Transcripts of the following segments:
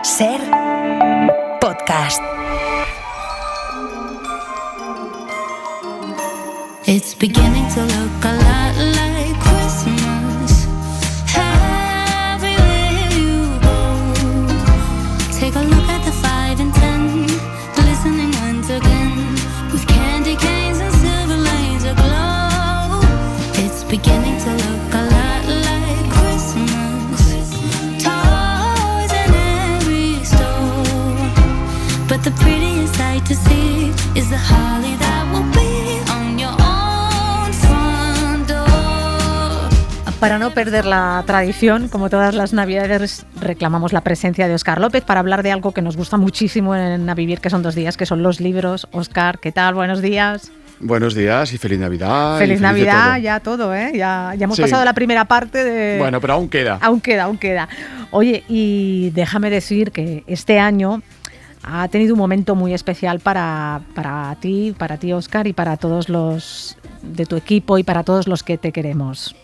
Ser podcast. It's beginning to look a lot like Christmas. Everywhere you go, take a look at the 5 and 10, listening once again, with candy canes and silver lanes aglow. It's beginning to look a lot like Christmas. Toys in every store, but the prettiest sight to see is the holly that will be on your own front door. Para no perder la tradición, como todas las navidades, reclamamos la presencia de Óscar López para hablar de algo que nos gusta muchísimo en A Vivir, que son 2 días, que son los libros. Óscar, ¿qué tal? Buenos días. Buenos días y feliz Navidad. Feliz Navidad, ya todo, ¿eh? Ya hemos pasado la primera parte de... Bueno, pero aún queda. Aún queda. Oye, y déjame decir que este año ha tenido un momento muy especial para ti, Óscar, y para todos los de tu equipo y para todos los que te queremos.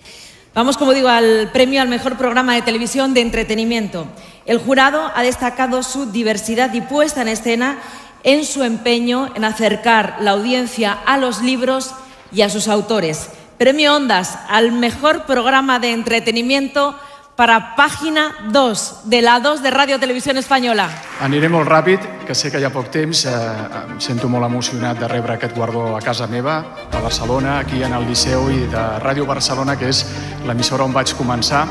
Vamos, como digo, al premio al mejor programa de televisión de entretenimiento. El jurado ha destacado su diversidad y puesta en escena en su empeño en acercar la audiencia a los libros y a sus autores. Premio Ondas al mejor programa de entretenimiento para Pàgina 2, de la 2 de Ràdio Televisió Espanyola. Aniré molt ràpid, que sé que hi ha poc temps. Em sento molt emocionat de rebre aquest guardó a casa meva, a Barcelona, aquí en el Liceu i de Ràdio Barcelona, que és l'emissora on vaig començar.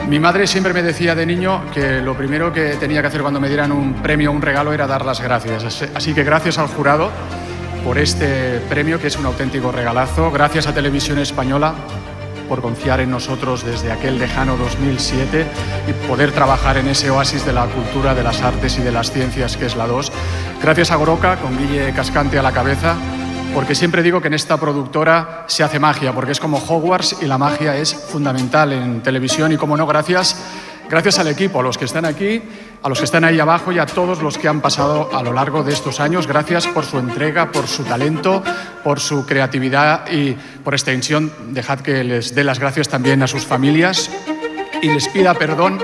Mi madre siempre me decía de niño que lo primero que tenía que hacer cuando me dieran un premio o un regalo era dar las gracias. Así que gracias al jurado por este premio, que es un auténtico regalazo. Gracias a Televisión Española por confiar en nosotros desde aquel lejano 2007 y poder trabajar en ese oasis de la cultura, de las artes y de las ciencias que es la 2. Gracias a Goroca, con Guille Cascante a la cabeza, porque siempre digo que en esta productora se hace magia, porque es como Hogwarts y la magia es fundamental en televisión. Y como no, gracias al equipo, a los que están aquí, a los que están ahí abajo y a todos los que han pasado a lo largo de estos años. Gracias por su entrega, por su talento, por su creatividad y por extensión. Dejad que les dé las gracias también a sus familias y les pida perdón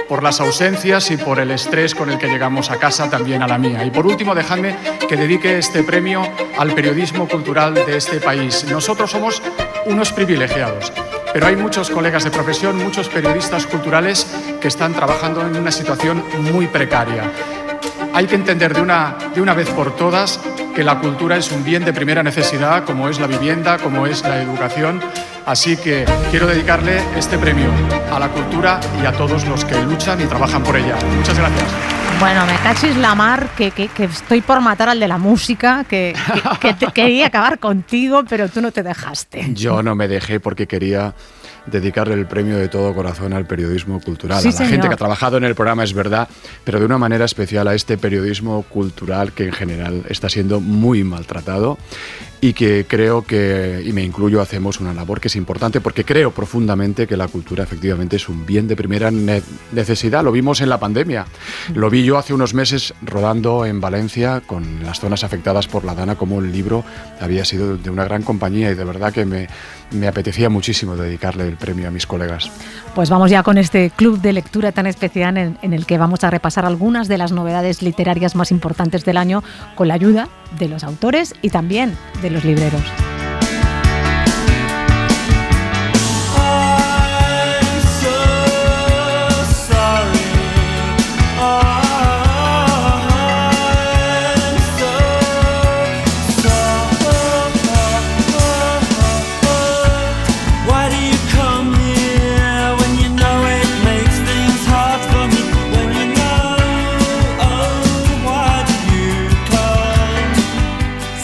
por las ausencias y por el estrés con el que llegamos a casa, también a la mía. Y por último, dejadme que dedique este premio al periodismo cultural de este país. Nosotros somos unos privilegiados, pero hay muchos colegas de profesión, muchos periodistas culturales que están trabajando en una situación muy precaria. Hay que entender de una vez por todas que la cultura es un bien de primera necesidad, como es la vivienda, como es la educación. Así que quiero dedicarle este premio a la cultura y a todos los que luchan y trabajan por ella. Muchas gracias. Bueno, me cachis la mar, que estoy por matar al de la música, que quería acabar contigo, pero tú no te dejaste. Yo no me dejé porque quería dedicarle el premio de todo corazón al periodismo cultural, sí, a la señor. gente que ha trabajado en el programa, es verdad, pero de una manera especial a este periodismo cultural que en general está siendo muy maltratado y que creo que, y me incluyo, hacemos una labor que es importante porque creo profundamente que la cultura efectivamente es un bien de primera necesidad. Lo vimos en la pandemia, lo vi yo hace unos meses rodando en Valencia con las zonas afectadas por la Dana, como el libro había sido de una gran compañía y de verdad que me apetecía muchísimo dedicarle el premio a mis colegas. Pues vamos ya con este club de lectura tan especial en el que vamos a repasar algunas de las novedades literarias más importantes del año con la ayuda de los autores y también de los libreros.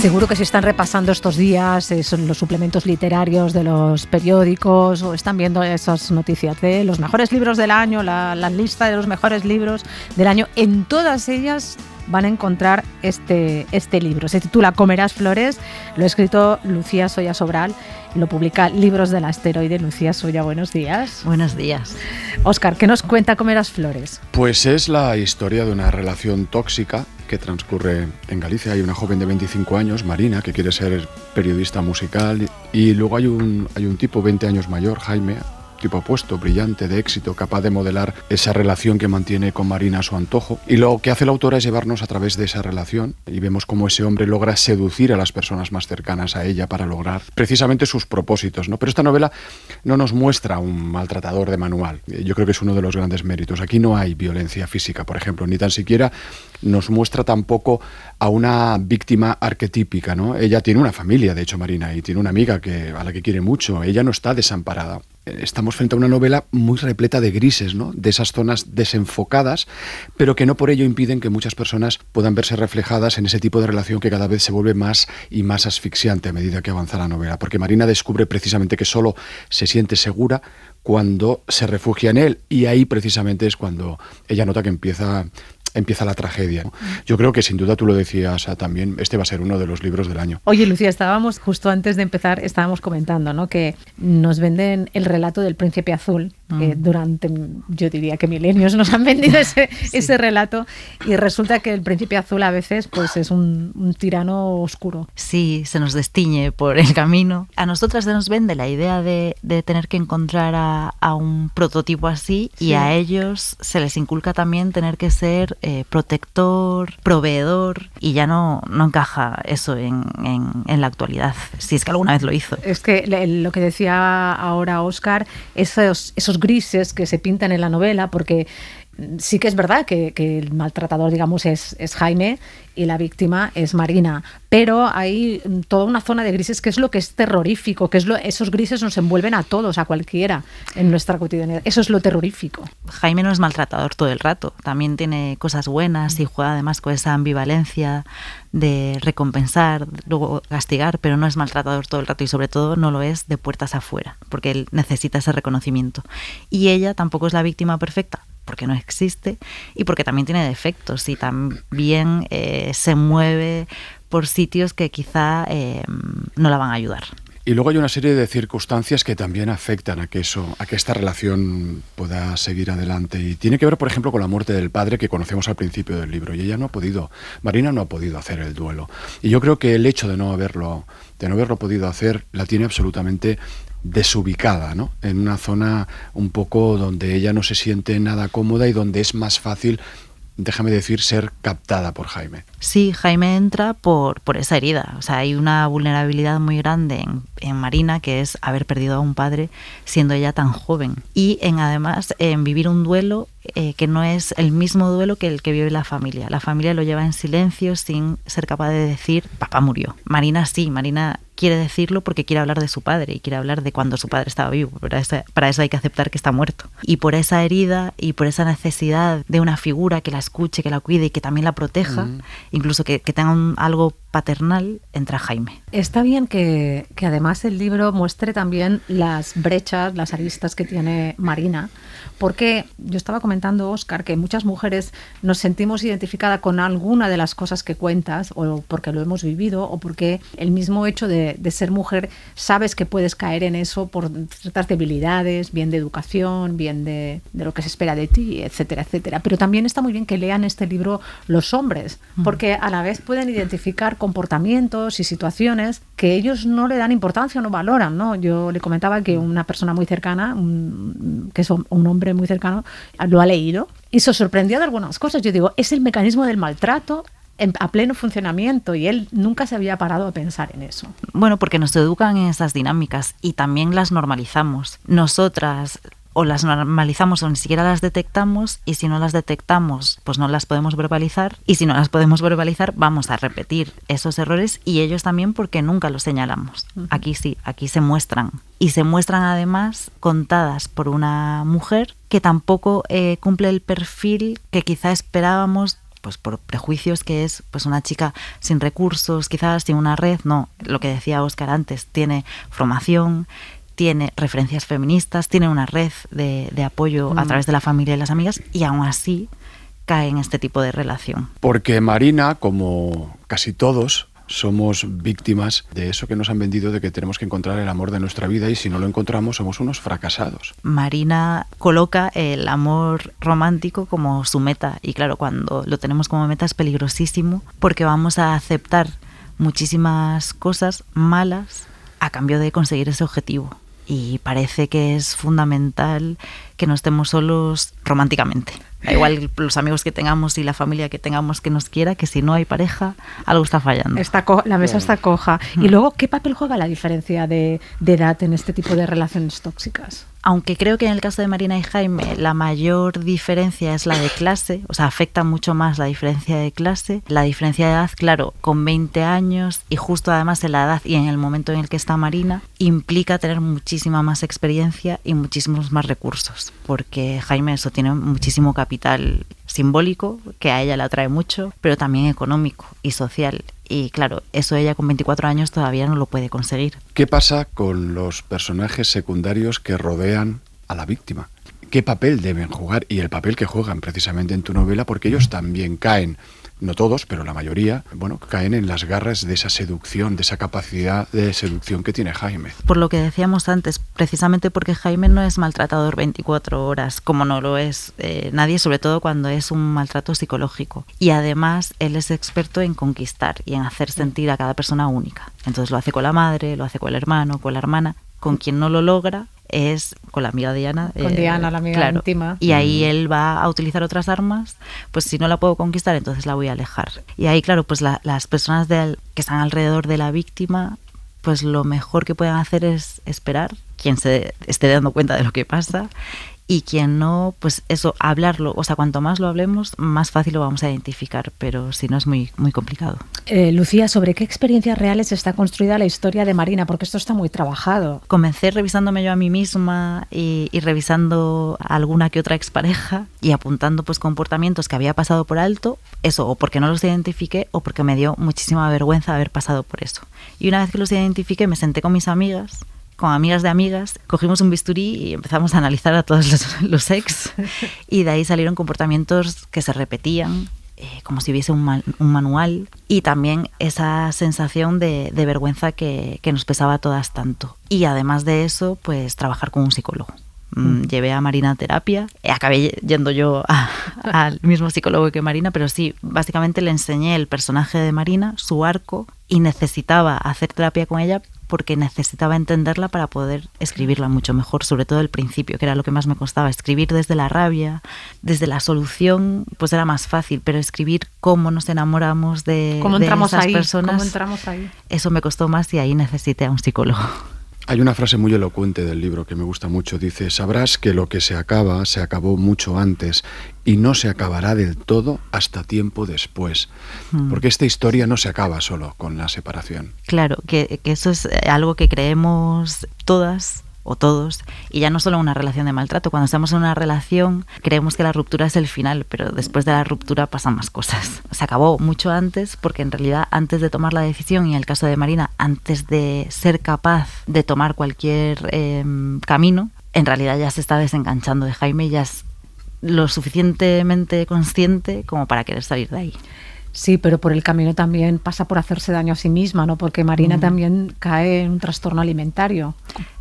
Seguro que si están repasando estos días son los suplementos literarios de los periódicos o están viendo esas noticias de los mejores libros del año, la lista de los mejores libros del año. En todas ellas van a encontrar este libro. Se titula Comerás flores, lo ha escrito Lucía Soya Sobral, lo publica Libros del Asteroide. Lucía Soya, buenos días. Buenos días. Óscar, ¿qué nos cuenta Comerás flores? Pues es la historia de una relación tóxica que transcurre en Galicia. Hay una joven de 25 años, Marina, que quiere ser periodista musical, y luego hay un tipo 20 años mayor, Jaime, tipo opuesto, brillante, de éxito, capaz de modelar esa relación que mantiene con Marina a su antojo. Y lo que hace la autora es llevarnos a través de esa relación y vemos cómo ese hombre logra seducir a las personas más cercanas a ella para lograr precisamente sus propósitos, ¿no? Pero esta novela no nos muestra un maltratador de manual. Yo creo que es uno de los grandes méritos. Aquí no hay violencia física, por ejemplo, ni tan siquiera nos muestra tampoco a una víctima arquetípica, ¿no? Ella tiene una familia, de hecho, Marina, y tiene una amiga a la que quiere mucho. Ella no está desamparada. Estamos frente a una novela muy repleta de grises, ¿no? De esas zonas desenfocadas, pero que no por ello impiden que muchas personas puedan verse reflejadas en ese tipo de relación que cada vez se vuelve más y más asfixiante a medida que avanza la novela. Porque Marina descubre precisamente que solo se siente segura cuando se refugia en él, y ahí precisamente es cuando ella nota que empieza la tragedia. Yo creo que sin duda, tú lo decías también, este va a ser uno de los libros del año. Oye, Lucía, justo antes de empezar, estábamos comentando, ¿no?, que nos venden el relato del Príncipe Azul. Durante, yo diría que milenios nos han vendido ese relato, y resulta que el Príncipe Azul a veces pues es un tirano oscuro. Sí, se nos destiñe por el camino. A nosotras se nos vende la idea de tener que encontrar a un prototipo así, sí. Y a ellos se les inculca también tener que ser protector, proveedor, y ya no encaja eso en la actualidad, si es que alguna vez lo hizo. Es que lo que decía ahora Óscar, esos grises que se pintan en la novela, porque sí que es verdad que el maltratador, digamos, es Jaime y la víctima es Marina, pero hay toda una zona de grises que es lo que es terrorífico, esos grises nos envuelven a todos, a cualquiera, en nuestra cotidianidad. Eso es lo terrorífico. Jaime no es maltratador todo el rato, también tiene cosas buenas y juega además con esa ambivalencia de recompensar, luego castigar, pero no es maltratador todo el rato, y sobre todo no lo es de puertas afuera, porque él necesita ese reconocimiento. Y ella tampoco es la víctima perfecta, porque no existe, y porque también tiene defectos, y también se mueve por sitios que quizá no la van a ayudar. Y luego hay una serie de circunstancias que también afectan a que esta relación pueda seguir adelante. Y tiene que ver, por ejemplo, con la muerte del padre que conocemos al principio del libro. Y Marina no ha podido hacer el duelo. Y yo creo que el hecho de no haberlo podido hacer la tiene absolutamente desubicada, ¿no? En una zona un poco donde ella no se siente nada cómoda y donde es más fácil, déjame decir, ser captada por Jaime. Sí, Jaime entra por esa herida. O sea, hay una vulnerabilidad muy grande en Marina, que es haber perdido a un padre siendo ella tan joven. Y además en vivir un duelo que no es el mismo duelo que el que vive la familia. La familia lo lleva en silencio sin ser capaz de decir, papá murió. Marina sí, Marina quiere decirlo porque quiere hablar de su padre y quiere hablar de cuando su padre estaba vivo. Para eso hay que aceptar que está muerto. Y por esa herida y por esa necesidad de una figura que la escuche, que la cuide y que también la proteja, incluso que tenga algo paternal, entra Jaime. Está bien que además el libro muestre también las brechas, las aristas que tiene Marina, porque yo estaba comentando, Óscar, que muchas mujeres nos sentimos identificadas con alguna de las cosas que cuentas, o porque lo hemos vivido, o porque el mismo hecho de ser mujer, sabes que puedes caer en eso por ciertas debilidades, bien de educación, bien de lo que se espera de ti, etcétera, etcétera. Pero también está muy bien que lean este libro los hombres, porque a la vez pueden identificar comportamientos y situaciones que ellos no le dan importancia o no valoran, ¿no? Yo le comentaba que una persona muy cercana, que es un hombre muy cercano, lo ha leído y se sorprendió de algunas cosas. Yo digo, es el mecanismo del maltrato a pleno funcionamiento, y él nunca se había parado a pensar en eso. Bueno, porque nos educan en esas dinámicas y también las normalizamos. Nosotras o las normalizamos o ni siquiera las detectamos, y si no las detectamos pues no las podemos verbalizar, y si no las podemos verbalizar vamos a repetir esos errores, y ellos también, porque nunca los señalamos. Aquí sí, aquí se muestran, y se muestran además contadas por una mujer que tampoco cumple el perfil que quizá esperábamos, pues por prejuicios, que es pues una chica sin recursos, quizás sin una red. No, lo que decía Óscar antes, tiene formación, tiene referencias feministas, tiene una red de apoyo a través de la familia y las amigas, y aún así cae en este tipo de relación. Porque Marina, como casi todos, somos víctimas de eso que nos han vendido, de que tenemos que encontrar el amor de nuestra vida, y si no lo encontramos somos unos fracasados. Marina coloca el amor romántico como su meta, y claro, cuando lo tenemos como meta es peligrosísimo, porque vamos a aceptar muchísimas cosas malas a cambio de conseguir ese objetivo. y parece que es fundamental que no estemos solos románticamente. Da igual los amigos que tengamos y la familia que tengamos que nos quiera, que si no hay pareja, algo está fallando. La mesa está coja. Y luego, ¿qué papel juega la diferencia de edad en este tipo de relaciones tóxicas? Aunque creo que en el caso de Marina y Jaime la mayor diferencia es la de clase, o sea, afecta mucho más la diferencia de clase. La diferencia de edad, claro, con 20 años y justo además en la edad y en el momento en el que está Marina, implica tener muchísima más experiencia y muchísimos más recursos, porque Jaime eso tiene muchísimo capital simbólico, que a ella le atrae mucho, pero también económico y social. Y claro, eso ella con 24 años todavía no lo puede conseguir. ¿Qué pasa con los personajes secundarios que rodean a la víctima? ¿Qué papel deben jugar? Y el papel que juegan precisamente en tu novela, porque ellos también caen, no todos, pero la mayoría, caen en las garras de esa seducción, de esa capacidad de seducción que tiene Jaime. Por lo que decíamos antes, precisamente porque Jaime no es maltratador 24 horas, como no lo es nadie, sobre todo cuando es un maltrato psicológico. Y además, él es experto en conquistar y en hacer sentir a cada persona única. Entonces lo hace con la madre, lo hace con el hermano, con la hermana. Con quien no lo logra es con la amiga Diana. Con Diana, la amiga íntima. Y ahí él va a utilizar otras armas, pues si no la puedo conquistar, entonces la voy a alejar. Y ahí, claro, pues las personas que están alrededor de la víctima, pues lo mejor que pueden hacer es esperar, quien se esté dando cuenta de lo que pasa, y quien no, pues eso, hablarlo. O sea, cuanto más lo hablemos, más fácil lo vamos a identificar, pero si no es muy, muy complicado. Lucía, ¿sobre qué experiencias reales está construida la historia de Marina? Porque esto está muy trabajado. Comencé revisándome yo a mí misma y revisando alguna que otra expareja y apuntando pues comportamientos que había pasado por alto, eso, o porque no los identifiqué o porque me dio muchísima vergüenza haber pasado por eso. Y una vez que los identifiqué, me senté con mis amigas, con amigas de amigas, cogimos un bisturí y empezamos a analizar a todos los ex, y de ahí salieron comportamientos que se repetían, como si hubiese un manual, y también esa sensación de vergüenza que nos pesaba a todas tanto. Y además de eso, pues trabajar con un psicólogo. Llevé a Marina a terapia, acabé yendo yo al mismo psicólogo que Marina, pero sí, básicamente le enseñé el personaje de Marina, su arco, y necesitaba hacer terapia con ella porque necesitaba entenderla para poder escribirla mucho mejor, sobre todo el principio, que era lo que más me costaba. Escribir desde la rabia, desde la solución, pues era más fácil, pero escribir cómo nos enamoramos de esas personas, ¿cómo entramos ahí? Eso me costó más y ahí necesité a un psicólogo. Hay una frase muy elocuente del libro que me gusta mucho. Dice: sabrás que lo que se acaba se acabó mucho antes y no se acabará del todo hasta tiempo después. Porque esta historia no se acaba solo con la separación. Claro, que eso es algo que creemos todas o todos, y ya no solo en una relación de maltrato. Cuando estamos en una relación creemos que la ruptura es el final, pero después de la ruptura pasan más cosas. Se acabó mucho antes, porque en realidad antes de tomar la decisión, y en el caso de Marina, antes de ser capaz de tomar cualquier camino, en realidad ya se está desenganchando de Jaime y ya es lo suficientemente consciente como para querer salir de ahí. Sí, pero por el camino también pasa por hacerse daño a sí misma, ¿no? Porque Marina también cae en un trastorno alimentario.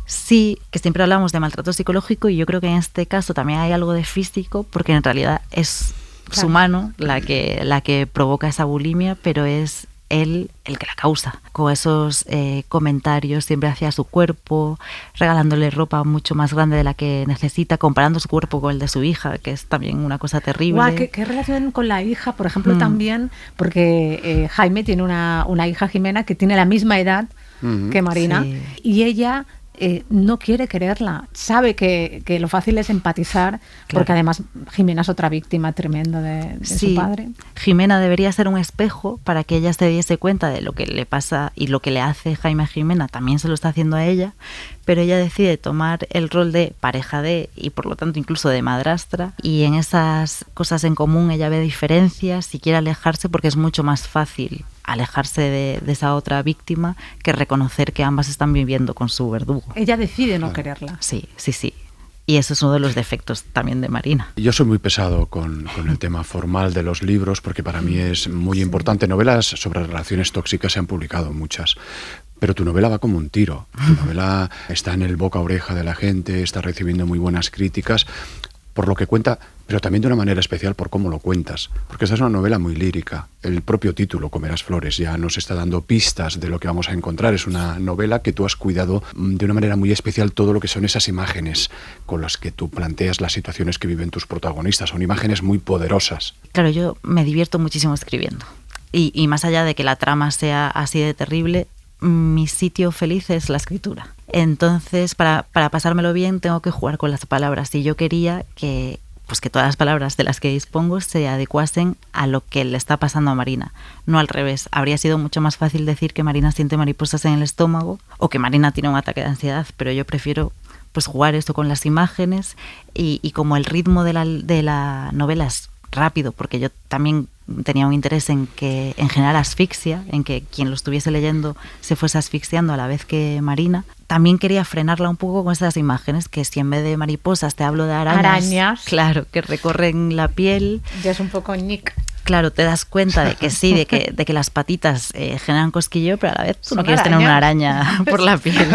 Sí, que siempre hablamos de maltrato psicológico y yo creo que en este caso también hay algo de físico, porque en realidad es su mano la que provoca esa bulimia, pero es él el que la causa, con esos comentarios siempre hacia su cuerpo, regalándole ropa mucho más grande de la que necesita, comparando su cuerpo con el de su hija, que es también una cosa terrible. Guau, ¿qué relación con la hija, por ejemplo, también? Porque Jaime tiene una hija, Jimena, que tiene la misma edad que Marina, sí. Y ella no quiere quererla, sabe que lo fácil es empatizar, porque además Jimena es otra víctima tremenda de su padre. Jimena debería ser un espejo para que ella se diese cuenta de lo que le pasa, y lo que le hace Jaime a Jimena también se lo está haciendo a ella, pero ella decide tomar el rol de pareja de, y por lo tanto incluso de madrastra, y en esas cosas en común ella ve diferencias y quiere alejarse, porque es mucho más fácil alejarse de esa otra víctima que reconocer que ambas están viviendo con su verdugo. Ella decide no quererla. Sí. Y eso es uno de los defectos también de Marina. Yo soy muy pesado con el tema formal de los libros, porque para mí es muy importante. Novelas sobre relaciones tóxicas se han publicado muchas, pero tu novela va como un tiro. Tu novela está en el boca a oreja de la gente, está recibiendo muy buenas críticas. por lo que cuenta, pero también de una manera especial por cómo lo cuentas, porque esta es una novela muy lírica. El propio título, Comerás flores, ya nos está dando pistas de lo que vamos a encontrar. Es una novela que tú has cuidado de una manera muy especial todo lo que son esas imágenes con las que tú planteas las situaciones que viven tus protagonistas. Son imágenes muy poderosas. Claro, yo me divierto muchísimo escribiendo. Y más allá de que la trama sea así de terrible, mi sitio feliz es la escritura. Entonces, para pasármelo bien, tengo que jugar con las palabras. Y yo quería que todas las palabras de las que dispongo se adecuasen a lo que le está pasando a Marina. No al revés. Habría sido mucho más fácil decir que Marina siente mariposas en el estómago o que Marina tiene un ataque de ansiedad, pero yo prefiero jugar esto con las imágenes y como el ritmo de la novela es rápido, porque yo también tenía un interés en que en general asfixia, en que quien lo estuviese leyendo se fuese asfixiando a la vez que Marina. También quería frenarla un poco con estas imágenes, que si en vez de mariposas te hablo de arañas, claro, que recorren la piel. Ya es un poco Nick. Claro, te das cuenta de que sí, de que las patitas generan cosquilleo, pero a la vez tú no quieres arañas. Tener una araña por la piel.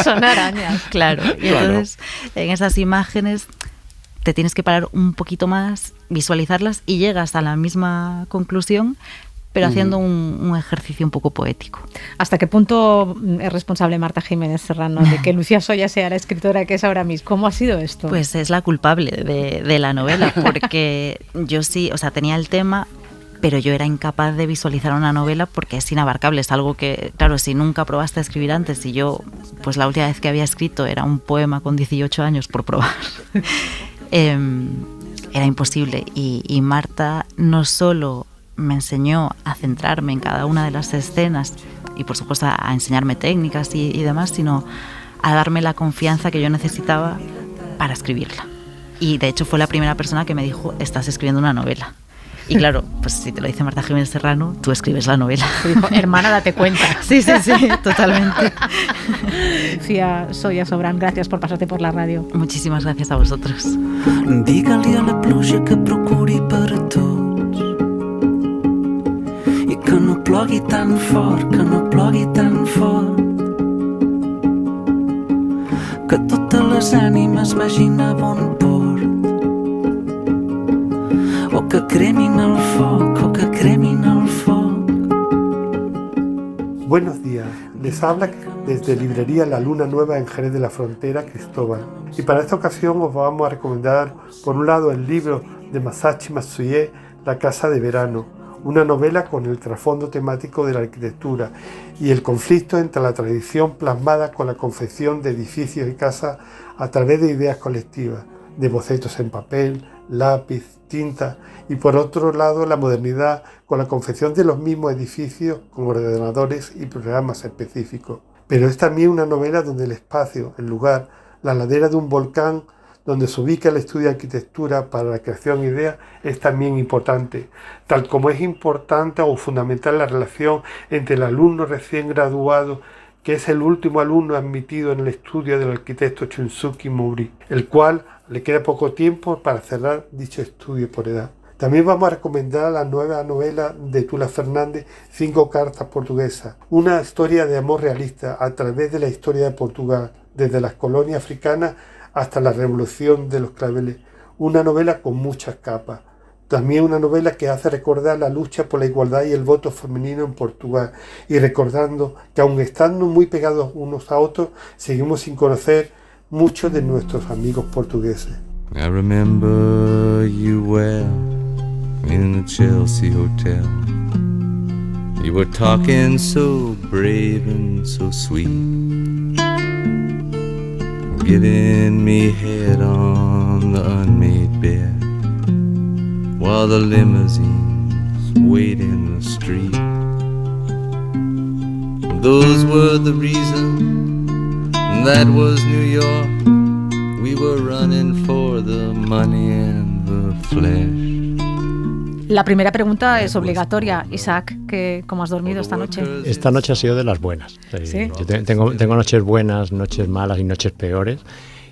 Son arañas. Claro, y entonces en esas imágenes te tienes que parar un poquito más, visualizarlas y llegas a la misma conclusión, pero haciendo un ejercicio un poco poético. ¿Hasta qué punto es responsable Marta Jiménez Serrano de que Lucía Soya sea la escritora que es ahora mismo? ¿Cómo ha sido esto? Pues es la culpable de la novela, porque yo sí, tenía el tema, pero yo era incapaz de visualizar una novela porque es inabarcable, es algo que, claro, si nunca probaste a escribir antes, y yo, la última vez que había escrito era un poema con 18 años por probar, era imposible. Y Marta no solo me enseñó a centrarme en cada una de las escenas y por supuesto a enseñarme técnicas y demás, sino a darme la confianza que yo necesitaba para escribirla. Y de hecho fue la primera persona que me dijo: estás escribiendo una novela. Y claro, si te lo dice Marta Jiménez Serrano, tú escribes la novela. Dijo, hermana, date cuenta. Sí, totalmente. Lucía Soya Sobran, gracias por pasarte por la radio. Muchísimas gracias a vosotros. Digue-li a la pluja que procuri per a tots i que no plogui tan fort, que no plogui tan fort, que totes les ànimes vagin a bon port, o que cremin el foc, o que cremin el foc. Buenos días, les habla desde Librería La Luna Nueva en Jerez de la Frontera, Cristóbal. Y para esta ocasión os vamos a recomendar, por un lado, el libro de Masashi Matsuye, La Casa de Verano, una novela con el trasfondo temático de la arquitectura y el conflicto entre la tradición plasmada con la confección de edificios y casas a través de ideas colectivas, de bocetos en papel, lápiz, tinta, y por otro lado la modernidad con la confección de los mismos edificios con ordenadores y programas específicos. Pero es también una novela donde el espacio, el lugar, la ladera de un volcán donde se ubica el estudio de arquitectura para la creación de ideas es también importante, tal como es importante o fundamental la relación entre el alumno recién graduado, que es el último alumno admitido en el estudio del arquitecto Shunsuke Mori, el cual le queda poco tiempo para cerrar dicho estudio por edad. También vamos a recomendar la nueva novela de Tula Fernández, 5 cartas portuguesas, una historia de amor realista a través de la historia de Portugal, desde las colonias africanas hasta la revolución de los claveles. Una novela con muchas capas. También una novela que hace recordar la lucha por la igualdad y el voto femenino en Portugal, y recordando que aun estando muy pegados unos a otros, seguimos sin conocer muchos de nuestros amigos portugueses. I remember you well in the Chelsea Hotel. You were talking so brave and so sweet, giving me head on the unmade bed while the limousines wait in the street. Those were the reasons, that was New York. We were running for the money and the flesh. La primera pregunta es obligatoria. Isaac, ¿cómo has dormido esta noche? Esta noche ha sido de las buenas. ¿Sí? Yo tengo noches buenas, noches malas y noches peores.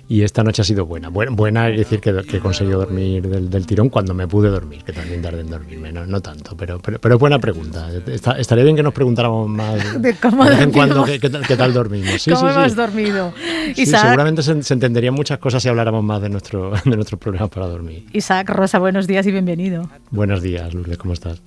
y esta noche ha sido buena. Buena es decir que he conseguido dormir del tirón cuando me pude dormir, que también tardé en dormirme, no tanto, pero es buena pregunta. Estaría bien que nos preguntáramos más de cómo de vez en cuando qué tal dormimos. Sí, ¿Cómo sí, hemos sí. dormido? Sí, Isaac, seguramente se entenderían muchas cosas si habláramos más de nuestros problemas para dormir. Isaac Rosa, buenos días y bienvenido. Buenos días, Lourdes, ¿cómo estás?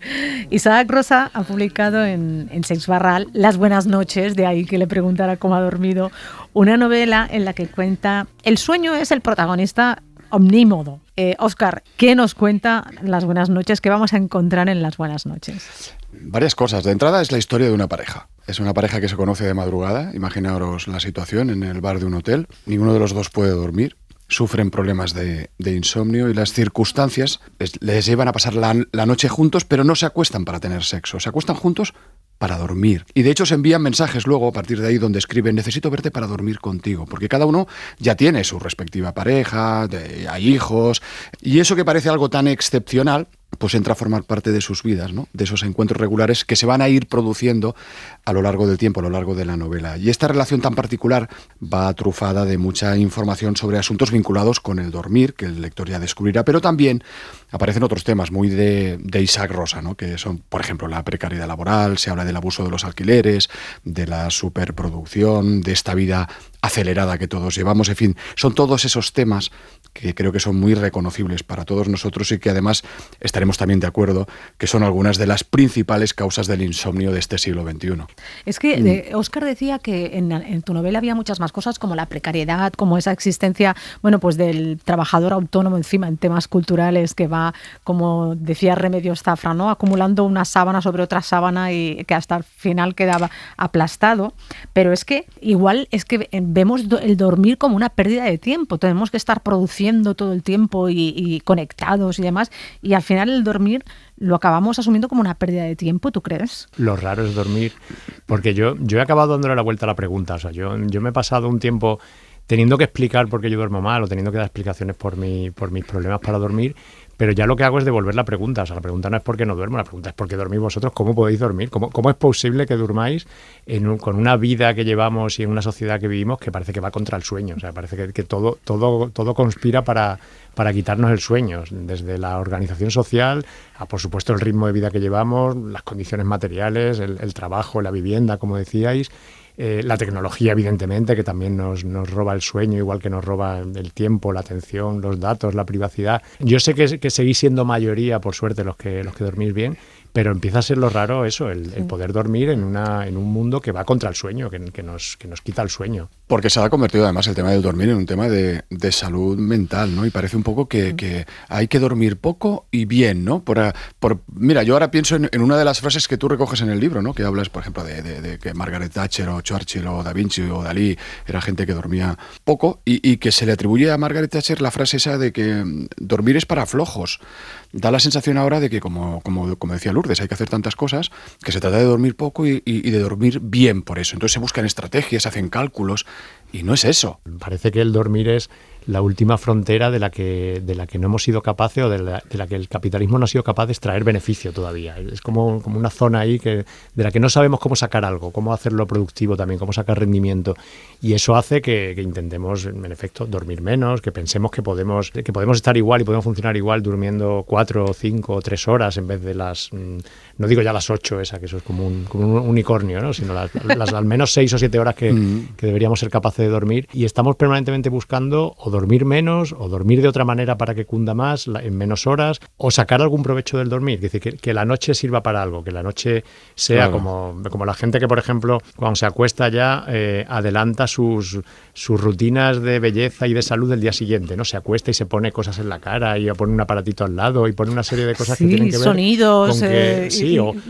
Isaac Rosa ha publicado en Seix Barral Las buenas noches, de ahí que le preguntara cómo ha dormido, una novela en la que cuenta el sueño es el protagonista omnímodo. Óscar, ¿qué nos cuenta Las buenas noches? ¿Qué vamos a encontrar en Las buenas noches? Varias cosas. De entrada es la historia de una pareja. Es una pareja que se conoce de madrugada. Imaginaos la situación en el bar de un hotel. Ninguno de los dos puede dormir. Sufren problemas de insomnio y las circunstancias les llevan a pasar la noche juntos, pero no se acuestan para tener sexo. Se acuestan juntos para dormir. Y de hecho se envían mensajes luego a partir de ahí donde escriben: necesito verte para dormir contigo, porque cada uno ya tiene su respectiva pareja, hay hijos, y eso que parece algo tan excepcional pues entra a formar parte de sus vidas, ¿no? De esos encuentros regulares que se van a ir produciendo a lo largo del tiempo, a lo largo de la novela. Y esta relación tan particular va trufada de mucha información sobre asuntos vinculados con el dormir, que el lector ya descubrirá, pero también aparecen otros temas muy de Isaac Rosa, ¿no? Que son, por ejemplo, la precariedad laboral, se habla del abuso de los alquileres, de la superproducción, de esta vida acelerada que todos llevamos, en fin, son todos esos temas que creo que son muy reconocibles para todos nosotros y que además estaremos también de acuerdo que son algunas de las principales causas del insomnio de este siglo XXI. Es que Óscar decía que en tu novela había muchas más cosas, como la precariedad, como esa existencia, bueno, pues del trabajador autónomo encima en temas culturales que va, como decía Remedios Zafra, ¿no? Acumulando una sábana sobre otra sábana y que hasta el final quedaba aplastado. Pero es que igual es que vemos el dormir como una pérdida de tiempo. Tenemos que estar produciendo todo el tiempo y conectados y demás, y al final el dormir lo acabamos asumiendo como una pérdida de tiempo, ¿tú crees? Lo raro es dormir, porque yo he acabado dándole la vuelta a la pregunta. O sea, yo me he pasado un tiempo teniendo que explicar por qué yo duermo mal o teniendo que dar explicaciones por mis problemas para dormir, pero ya lo que hago es devolver la pregunta. O sea, la pregunta no es por qué no duermo, la pregunta es por qué dormís vosotros, cómo podéis dormir, cómo es posible que durmáis con una vida que llevamos y en una sociedad que vivimos que parece que va contra el sueño. O sea, parece que todo conspira para quitarnos el sueño, desde la organización social a, por supuesto, el ritmo de vida que llevamos, las condiciones materiales, el trabajo, la vivienda, como decíais, la tecnología, evidentemente, que también nos roba el sueño, igual que nos roba el tiempo, la atención, los datos, la privacidad. Yo sé que seguís siendo mayoría, por suerte, los que dormís bien, pero empieza a ser lo raro eso, el poder dormir en un mundo que va contra el sueño, que nos quita el sueño. Porque se ha convertido además el tema del dormir en un tema de salud mental, ¿no? Y parece un poco que hay que dormir poco y bien, ¿no? Mira, yo ahora pienso en una de las frases que tú recoges en el libro, ¿no? Que hablas, por ejemplo, de que Margaret Thatcher o Churchill o Da Vinci o Dalí era gente que dormía poco y que se le atribuye a Margaret Thatcher la frase esa de que dormir es para flojos. Da la sensación ahora de que, como decía Lourdes, hay que hacer tantas cosas que se trata de dormir poco y de dormir bien por eso. Entonces se buscan estrategias, se hacen cálculos y no es eso. Parece que el dormir es la última frontera de la que no hemos sido capaces o de la que el capitalismo no ha sido capaz de extraer beneficio todavía. Es como una zona ahí de la que no sabemos cómo sacar algo, cómo hacerlo productivo también, cómo sacar rendimiento. Y eso hace que intentemos, en efecto, dormir menos, que pensemos que podemos estar igual y podemos funcionar igual durmiendo 4, 5 o 3 horas en vez de no digo ya las 8, que eso es como un unicornio, ¿no? Sino las al menos 6 o 7 horas que deberíamos ser capaces de dormir. Y estamos permanentemente buscando o dormir menos, o dormir de otra manera para que cunda más, en menos horas, o sacar algún provecho del dormir. Es decir, que la noche sirva para algo, que la noche sea como la gente que, por ejemplo, cuando se acuesta ya, adelanta sus rutinas de belleza y de salud del día siguiente, ¿no? Se acuesta y se pone cosas en la cara y pone un aparatito al lado y pone una serie de cosas que tienen que ver sonidos, con que,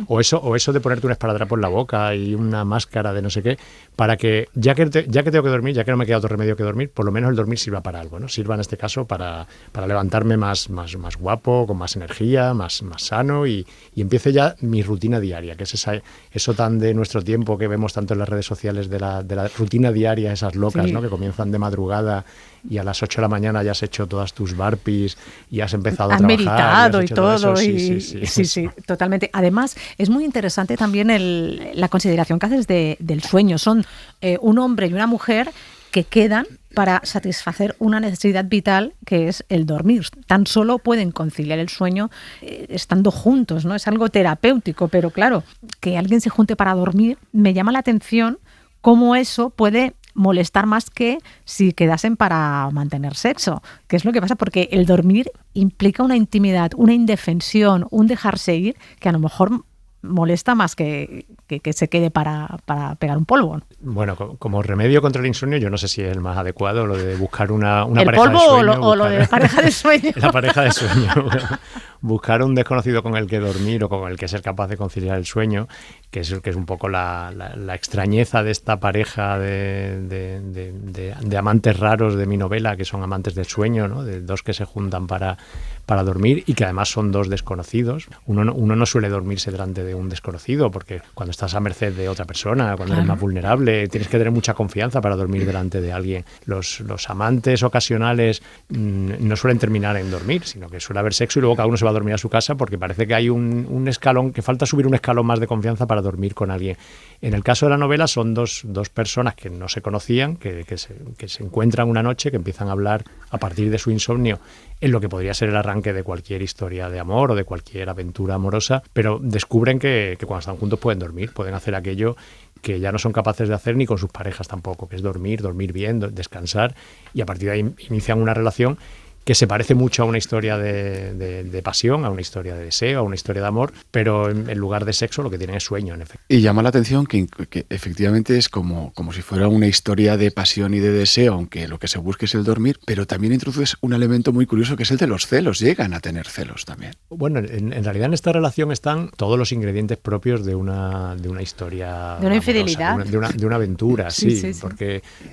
o eso de ponerte un esparadrapo en la boca y una máscara de no sé qué, para que ya que tengo que dormir, ya que no me queda otro remedio que dormir, por lo menos el dormir sirva para algo, ¿no? Sirva en este caso para levantarme más guapo, con más energía, más sano y empiece ya mi rutina diaria, que es eso tan de nuestro tiempo que vemos tanto en las redes sociales de la rutina diaria, esas locas, sí, ¿no? Que comienzan de madrugada y a las 8 de la mañana ya has hecho todas tus burpees y has empezado a trabajar. Has meditado y todo. Sí, totalmente. Además, es muy interesante también la consideración que haces del sueño. Son un hombre y una mujer que quedan para satisfacer una necesidad vital que es el dormir. Tan solo pueden conciliar el sueño estando juntos, ¿no? Es algo terapéutico, pero claro, que alguien se junte para dormir, me llama la atención cómo eso puede molestar más que si quedasen para mantener sexo, que es lo que pasa, porque el dormir implica una intimidad, una indefensión, un dejarse ir que a lo mejor molesta más que se quede para pegar un polvo. Bueno, como remedio contra el insomnio, yo no sé si es el más adecuado lo de buscar una ¿El pareja polvo de sueño, o lo de pareja de sueño? La pareja de sueño. Buscar un desconocido con el que dormir o con el que ser capaz de conciliar el sueño, que es un poco la extrañeza de esta pareja de amantes raros de mi novela, que son amantes del sueño, ¿no? De dos que se juntan para dormir y que además son dos desconocidos. Uno no suele dormirse delante de un desconocido, porque cuando estás a merced de otra persona, cuando eres más vulnerable, tienes que tener mucha confianza para dormir delante de alguien. Los amantes ocasionales no suelen terminar en dormir, sino que suele haber sexo y luego cada uno se va a dormir a su casa, porque parece que hay un escalón, que falta subir un escalón más de confianza para dormir con alguien. En el caso de la novela son dos personas que no se conocían, que se encuentran una noche, que empiezan a hablar a partir de su insomnio en lo que podría ser el arranque de cualquier historia de amor o de cualquier aventura amorosa, pero descubren que cuando están juntos pueden dormir, pueden hacer aquello que ya no son capaces de hacer ni con sus parejas tampoco, que es dormir bien, descansar, y a partir de ahí inician una relación que se parece mucho a una historia de pasión, a una historia de deseo, a una historia de amor, pero en lugar de sexo lo que tienen es sueño, en efecto. Y llama la atención que efectivamente es como si fuera una historia de pasión y de deseo, aunque lo que se busque es el dormir, pero también introduces un elemento muy curioso que es el de los celos. Llegan a tener celos también. Bueno, en realidad en esta relación están todos los ingredientes propios de una historia... De una infidelidad. Amorosa, de una aventura, sí.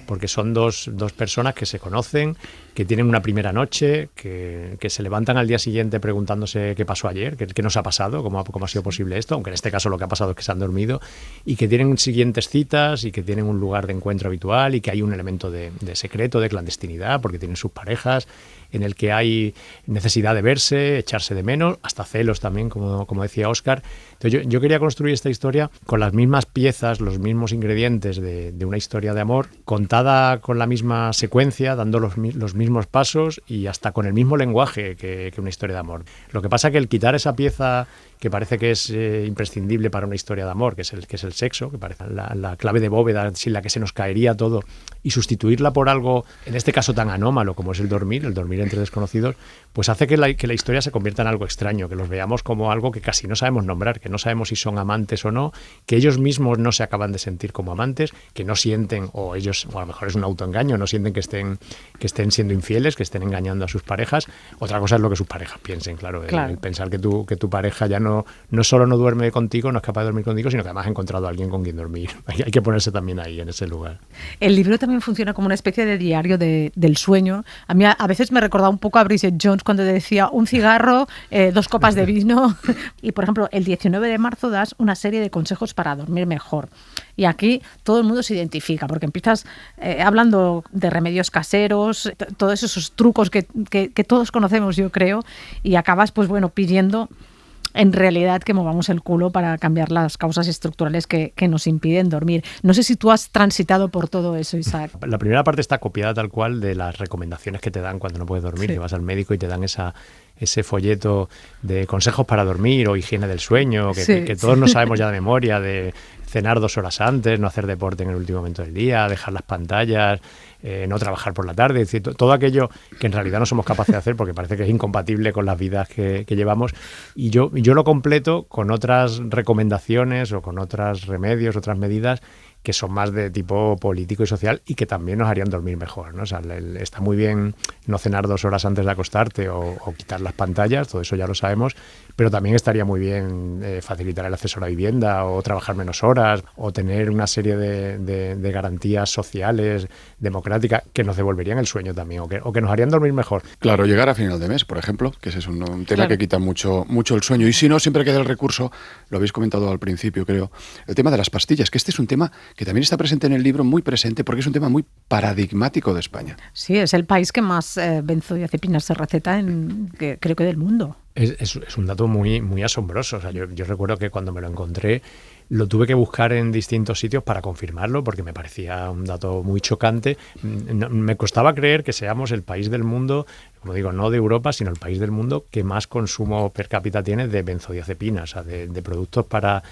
Porque son dos personas que se conocen, que tienen una primera noche, que se levantan al día siguiente preguntándose qué pasó ayer, qué nos ha pasado, cómo ha sido posible esto, aunque en este caso lo que ha pasado es que se han dormido, y que tienen siguientes citas y que tienen un lugar de encuentro habitual y que hay un elemento de secreto, de clandestinidad, porque tienen sus parejas, en el que hay necesidad de verse, echarse de menos, hasta celos también, como decía Óscar. Entonces yo quería construir esta historia con las mismas piezas, los mismos ingredientes de una historia de amor, contada con la misma secuencia, dando los mismos pasos y hasta con el mismo lenguaje que una historia de amor. Lo que pasa que el quitar esa pieza que parece que es imprescindible para una historia de amor, que es el sexo, que parece la clave de bóveda sin la que se nos caería todo, y sustituirla por algo, en este caso tan anómalo como es el dormir entre desconocidos, pues hace que la historia se convierta en algo extraño, que los veamos como algo que casi no sabemos nombrar, que no sabemos si son amantes o no, que ellos mismos no se acaban de sentir como amantes, que no sienten, o a lo mejor es un autoengaño, no sienten que estén siendo infieles, que estén engañando a sus parejas. Otra cosa es lo que sus parejas piensen, claro. El pensar que tu pareja ya no solo no duerme contigo, no es capaz de dormir contigo, sino que además ha encontrado a alguien con quien dormir. Hay que ponerse también ahí, en ese lugar. El libro también funciona como una especie de diario del sueño. A mí a veces me recordaba un poco a Bridget Jones cuando decía un cigarro, 2 copas de vino. Y, por ejemplo, el 19 de marzo das una serie de consejos para dormir mejor. Y aquí todo el mundo se identifica, porque empiezas hablando de remedios caseros, todos esos trucos que todos conocemos, yo creo, y acabas, pues bueno, pidiendo en realidad que movamos el culo para cambiar las causas estructurales que nos impiden dormir. No sé si tú has transitado por todo eso, Isaac. La primera parte está copiada tal cual de las recomendaciones que te dan cuando no puedes dormir, que vas al médico y te dan ese folleto de consejos para dormir o higiene del sueño, que todos nos sabemos ya de memoria, de cenar 2 horas antes, no hacer deporte en el último momento del día, dejar las pantallas, no trabajar por la tarde, es decir, todo aquello que en realidad no somos capaces de hacer porque parece que es incompatible con las vidas que llevamos. Y yo lo completo con otras recomendaciones o con otros remedios, otras medidas que son más de tipo político y social y que también nos harían dormir mejor, ¿no? O sea, está muy bien no cenar 2 horas antes de acostarte o quitar las pantallas, todo eso ya lo sabemos, pero también estaría muy bien facilitar el acceso a la vivienda o trabajar menos horas o tener una serie de garantías sociales, democráticas, que nos devolverían el sueño también o que nos harían dormir mejor. Claro, llegar a final de mes, por ejemplo, que ese es un tema que quita mucho el sueño. Y si no, siempre queda el recurso, lo habéis comentado al principio, creo, el tema de las pastillas, que este es un tema que también está presente en el libro, muy presente, porque es un tema muy paradigmático de España. Sí, es el país que más benzodiazepinas se receta creo que del mundo. Es un dato muy, muy asombroso. O sea, yo recuerdo que cuando me lo encontré lo tuve que buscar en distintos sitios para confirmarlo, porque me parecía un dato muy chocante. Me costaba creer que seamos el país del mundo, como digo, no de Europa, sino el país del mundo que más consumo per cápita tiene de benzodiazepinas, o sea, de productos para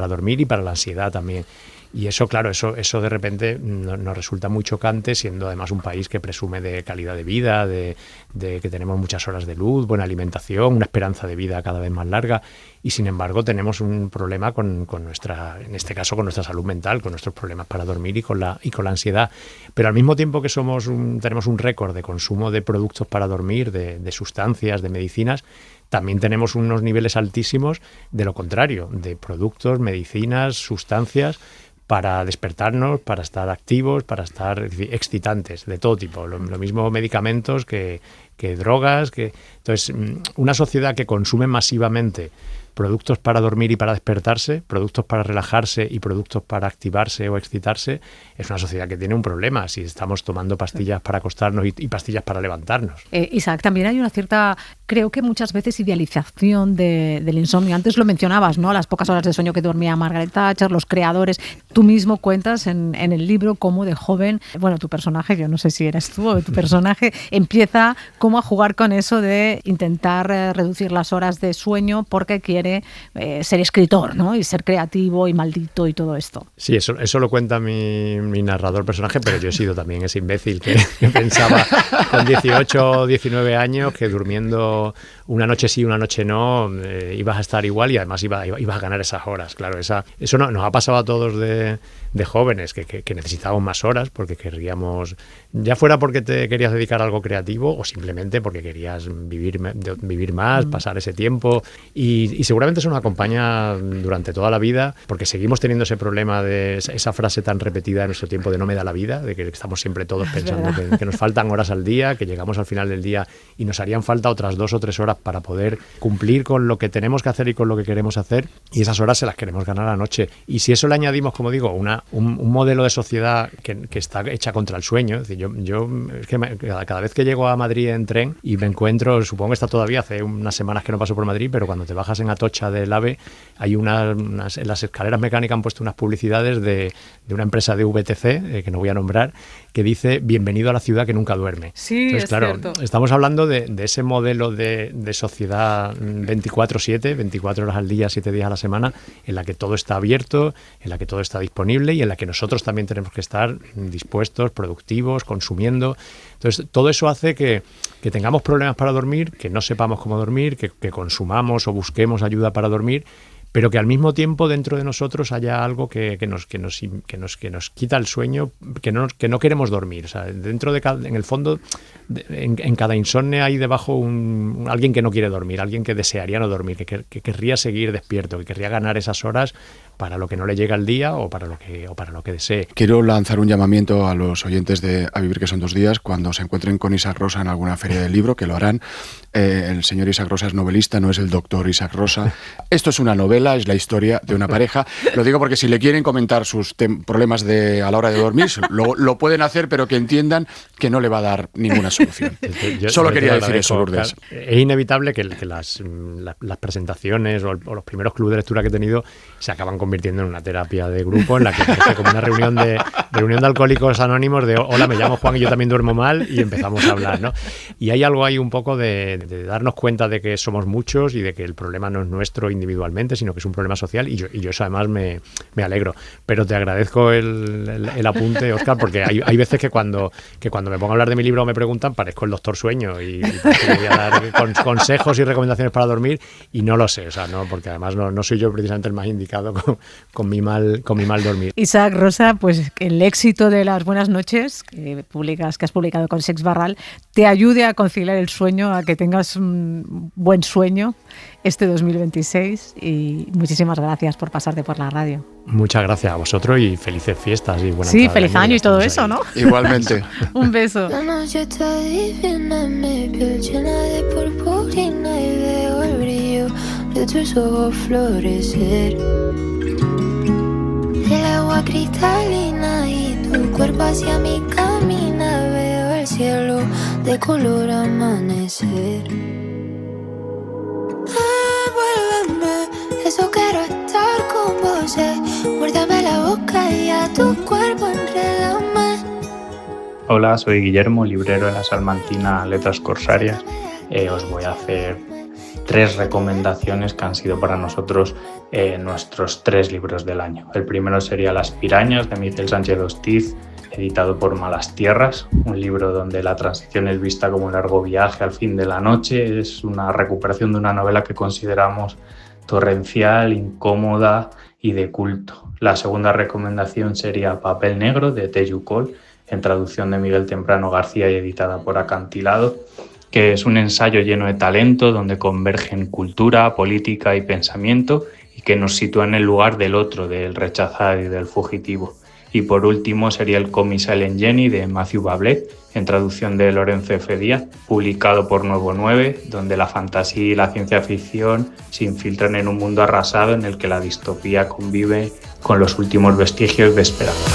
dormir y para la ansiedad también. Y eso, claro, eso de repente nos resulta muy chocante, siendo además un país que presume de calidad de vida, de que tenemos muchas horas de luz, buena alimentación, una esperanza de vida cada vez más larga, y sin embargo tenemos un problema con nuestra, en este caso con nuestra salud mental, con nuestros problemas para dormir y con la ansiedad. Pero al mismo tiempo que tenemos un récord de consumo de productos para dormir, de sustancias, de medicinas, también tenemos unos niveles altísimos de lo contrario, de productos, medicinas, sustancias para despertarnos, para estar activos, para estar excitantes, de todo tipo. Lo mismo medicamentos que drogas. Entonces, una sociedad que consume masivamente productos para dormir y para despertarse, productos para relajarse y productos para activarse o excitarse, es una sociedad que tiene un problema si estamos tomando pastillas para acostarnos y pastillas para levantarnos. Isaac, también hay una cierta, creo que muchas veces, idealización del insomnio. Antes lo mencionabas, ¿no? Las pocas horas de sueño que dormía Margaret Thatcher, los creadores. Tú mismo cuentas en el libro cómo de joven, bueno, tu personaje, yo no sé si eres tú o tu personaje, empieza como a jugar con eso de intentar reducir las horas de sueño porque quiere ser escritor, ¿no? Y ser creativo y maldito y todo esto. Sí, eso lo cuenta mi narrador personaje, pero yo he sido también ese imbécil que pensaba con 18 o 19 años que durmiendo una noche sí, una noche no, ibas a estar igual y además ibas a ganar esas horas. Claro, eso nos ha pasado a todos de jóvenes, que necesitábamos más horas porque querríamos, ya fuera porque te querías dedicar a algo creativo o simplemente porque querías vivir más, pasar ese tiempo y seguramente eso nos acompaña durante toda la vida porque seguimos teniendo ese problema de esa frase tan repetida en nuestro tiempo de no me da la vida, de que estamos siempre todos pensando que nos faltan horas al día, que llegamos al final del día y nos harían falta otras 2 o 3 horas para poder cumplir con lo que tenemos que hacer y con lo que queremos hacer, y esas horas se las queremos ganar a la noche. Y si eso le añadimos, como digo, un modelo de sociedad que está hecha contra el sueño, es decir, yo es que cada vez que llego a Madrid en tren y me encuentro, supongo que está todavía, hace unas semanas que no paso por Madrid, pero cuando te bajas en Atocha del AVE hay en las escaleras mecánicas han puesto unas publicidades de una empresa de VTC, que no voy a nombrar, que dice bienvenido a la ciudad que nunca duerme. Sí, entonces, claro, cierto. Estamos hablando de ese modelo de sociedad 24/7, 24 horas al día, 7 días a la semana, en la que todo está abierto, en la que todo está disponible y en la que nosotros también tenemos que estar dispuestos, productivos, consumiendo. Entonces, todo eso hace que tengamos problemas para dormir, que no sepamos cómo dormir, que consumamos o busquemos ayuda para dormir, pero que al mismo tiempo dentro de nosotros haya algo que nos quita el sueño, que no queremos dormir. O sea, en el fondo, en cada insomnio hay debajo alguien que no quiere dormir, alguien que desearía no dormir, que querría seguir despierto, que querría ganar esas horas para lo que no le llega el día o para lo que desee. Quiero lanzar un llamamiento a los oyentes de A Vivir que son 2 días, cuando se encuentren con Isaac Rosa en alguna feria del libro, que lo harán. El señor Isaac Rosa es novelista, no es el doctor Isaac Rosa. Esto es una novela, es la historia de una pareja. Lo digo porque si le quieren comentar sus problemas a la hora de dormir, lo pueden hacer, pero que entiendan que no le va a dar ninguna solución. Solo quería decir eso, Lourdes. Es inevitable que las presentaciones o los primeros clubes de lectura que he tenido se acaban convirtiendo en una terapia de grupo en la que es como una reunión de alcohólicos anónimos de hola, me llamo Juan y yo también duermo mal, y empezamos a hablar, ¿no? Y hay algo ahí un poco de darnos cuenta de que somos muchos y de que el problema no es nuestro individualmente, sino que es un problema social, y yo eso además me alegro. Pero te agradezco el apunte, Óscar, porque hay veces que cuando me pongo a hablar de mi libro o me preguntan, parezco el doctor Sueño y voy a dar consejos y recomendaciones para dormir y no lo sé, o sea, no, porque además no soy yo precisamente el más indicado con mi mal dormir. Isaac Rosa, pues el éxito de Las Buenas Noches que has publicado con Sex Barral te ayude a conciliar el sueño, a que tengas un buen sueño este 2026, y muchísimas gracias por pasarte por la radio. Muchas gracias a vosotros y felices fiestas y buena Sí, feliz año y todo eso, ¿no? Igualmente. Un beso. La noche está divina, mi piel llena de purpurina y veo el brillo de tus ojos florecer. El agua cristalina y tu cuerpo hacia mí camina, veo el cielo de color amanecer. Envuélveme, eso quiero estar con vos sé, muérdame la boca y a tu cuerpo enrédame. Hola, soy Guillermo, librero de la salmantina Letras Corsarias. Os voy a hacer 3 recomendaciones que han sido para nosotros nuestros 3 libros del año. El primero sería Las pirañas, de Miquel Sánchez Hostiz, editado por Malas Tierras, un libro donde la transición es vista como un largo viaje al fin de la noche. Es una recuperación de una novela que consideramos torrencial, incómoda y de culto. La segunda recomendación sería Papel negro, de Teju Cole, en traducción de Miguel Temprano García y editada por Acantilado, que es un ensayo lleno de talento donde convergen cultura, política y pensamiento y que nos sitúa en el lugar del otro, del rechazado y del fugitivo. Y por último sería el cómic Silent Jenny, de Matthew Bablet, en traducción de Lorenzo F. Díaz, publicado por Nuevo 9, donde la fantasía y la ciencia ficción se infiltran en un mundo arrasado en el que la distopía convive con los últimos vestigios de esperanza.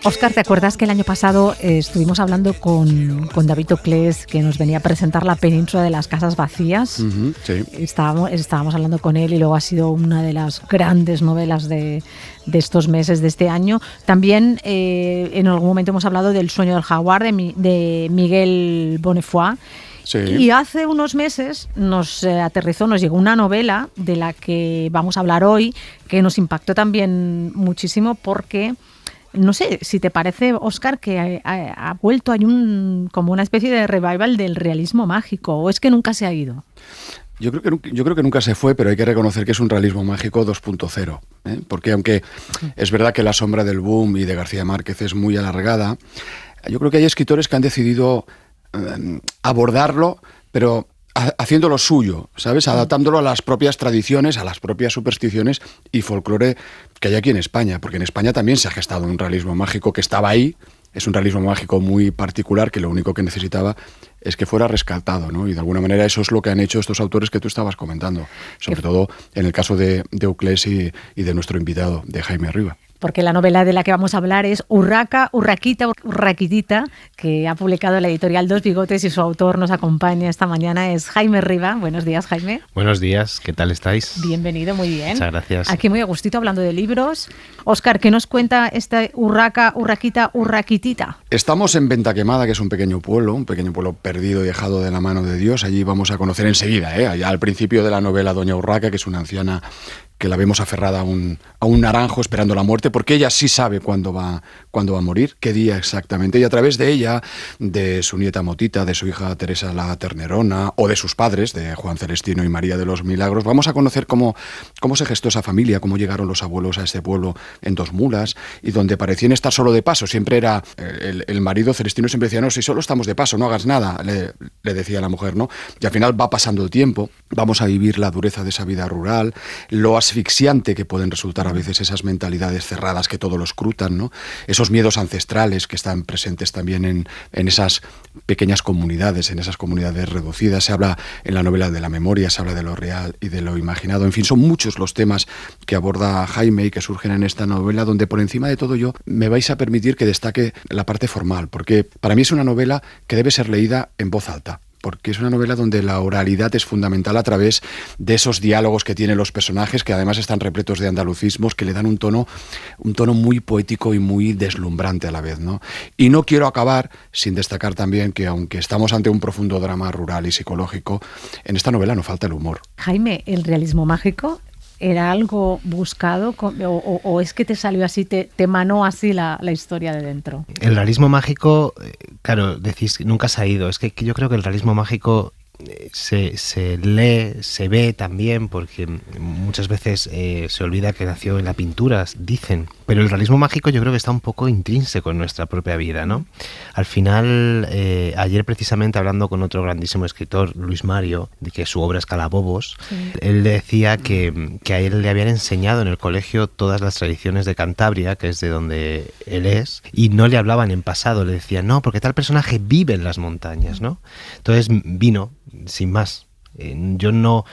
Óscar, ¿te acuerdas que el año pasado estuvimos hablando con David Oclés, que nos venía a presentar La península de las casas vacías? Uh-huh, sí. Estábamos hablando con él y luego ha sido una de las grandes novelas de estos meses, de este año. También en algún momento hemos hablado del Sueño del jaguar, de Miguel Bonnefoy. Sí. Y hace unos meses nos llegó una novela de la que vamos a hablar hoy, que nos impactó también muchísimo porque... No sé si te parece, Óscar, que ha vuelto, hay como una especie de revival del realismo mágico, o es que nunca se ha ido. Yo creo que nunca se fue, pero hay que reconocer que es un realismo mágico 2.0, ¿eh? Porque aunque es verdad que la sombra del boom y de García Márquez es muy alargada, yo creo que hay escritores que han decidido abordarlo, pero haciendo lo suyo, ¿sabes? Adaptándolo a las propias tradiciones, a las propias supersticiones y folclore que hay aquí en España, porque en España también se ha gestado un realismo mágico que estaba ahí. Es un realismo mágico muy particular que lo único que necesitaba es que fuera rescatado, ¿no? Y de alguna manera eso es lo que han hecho estos autores que tú estabas comentando, sobre todo en el caso de Oclés y de nuestro invitado, de Jaime Riba. Porque la novela de la que vamos a hablar es Urraca, Urraquita, Urraquitita, que ha publicado la editorial Dos Bigotes y su autor nos acompaña esta mañana, es Jaime Riba. Buenos días, Jaime. Buenos días, ¿qué tal estáis? Bienvenido, muy bien. Muchas gracias. Aquí muy a gustito hablando de libros. Óscar, ¿qué nos cuenta esta Urraca, Urraquita, Urraquitita? Estamos en Ventaquemada, que es un pequeño pueblo perdido y dejado de la mano de Dios. Allí vamos a conocer enseguida, allá al principio de la novela, Doña Urraca, que es una anciana que la vemos aferrada a un naranjo esperando la muerte, porque ella sí sabe cuándo va a morir, qué día exactamente, y a través de ella, de su nieta Motita, de su hija Teresa la Ternerona, o de sus padres, de Juan Celestino y María de los Milagros, vamos a conocer cómo se gestó esa familia, cómo llegaron los abuelos a este pueblo en 2 mulas, y donde parecían estar solo de paso. Siempre era, el marido Celestino siempre decía, no, si solo estamos de paso, no hagas nada, le decía a la mujer, ¿no? Y al final va pasando el tiempo, vamos a vivir la dureza de esa vida rural, lo asfixiante que pueden resultar a veces esas mentalidades cerradas que todo lo escrutan, ¿no? Esos miedos ancestrales que están presentes también en esas pequeñas comunidades, en esas comunidades reducidas. Se habla en la novela de la memoria, se habla de lo real y de lo imaginado. En fin, son muchos los temas que aborda Jaime y que surgen en esta novela, donde por encima de todo yo me vais a permitir que destaque la parte formal, porque para mí es una novela que debe ser leída en voz alta, porque es una novela donde la oralidad es fundamental a través de esos diálogos que tienen los personajes, que además están repletos de andalucismos, que le dan un tono muy poético y muy deslumbrante a la vez, ¿no? Y no quiero acabar sin destacar también que, aunque estamos ante un profundo drama rural y psicológico, en esta novela no falta el humor. Jaime, ¿el realismo mágico era algo buscado o es que te salió así, te manó así la historia de dentro? El realismo mágico, claro, decís, nunca se ha ido. Es que yo creo que el realismo mágico se lee, se ve también, porque muchas veces se olvida que nació en la pintura, dicen. Pero el realismo mágico yo creo que está un poco intrínseco en nuestra propia vida, ¿no? Al final, ayer precisamente hablando con otro grandísimo escritor, Luis Mario, de que su obra es Calabobos, él decía que a él le habían enseñado en el colegio todas las tradiciones de Cantabria, que es de donde él es, y no le hablaban en pasado, le decían, no, porque tal personaje vive en las montañas, ¿no? Entonces vino, sin más. Yo no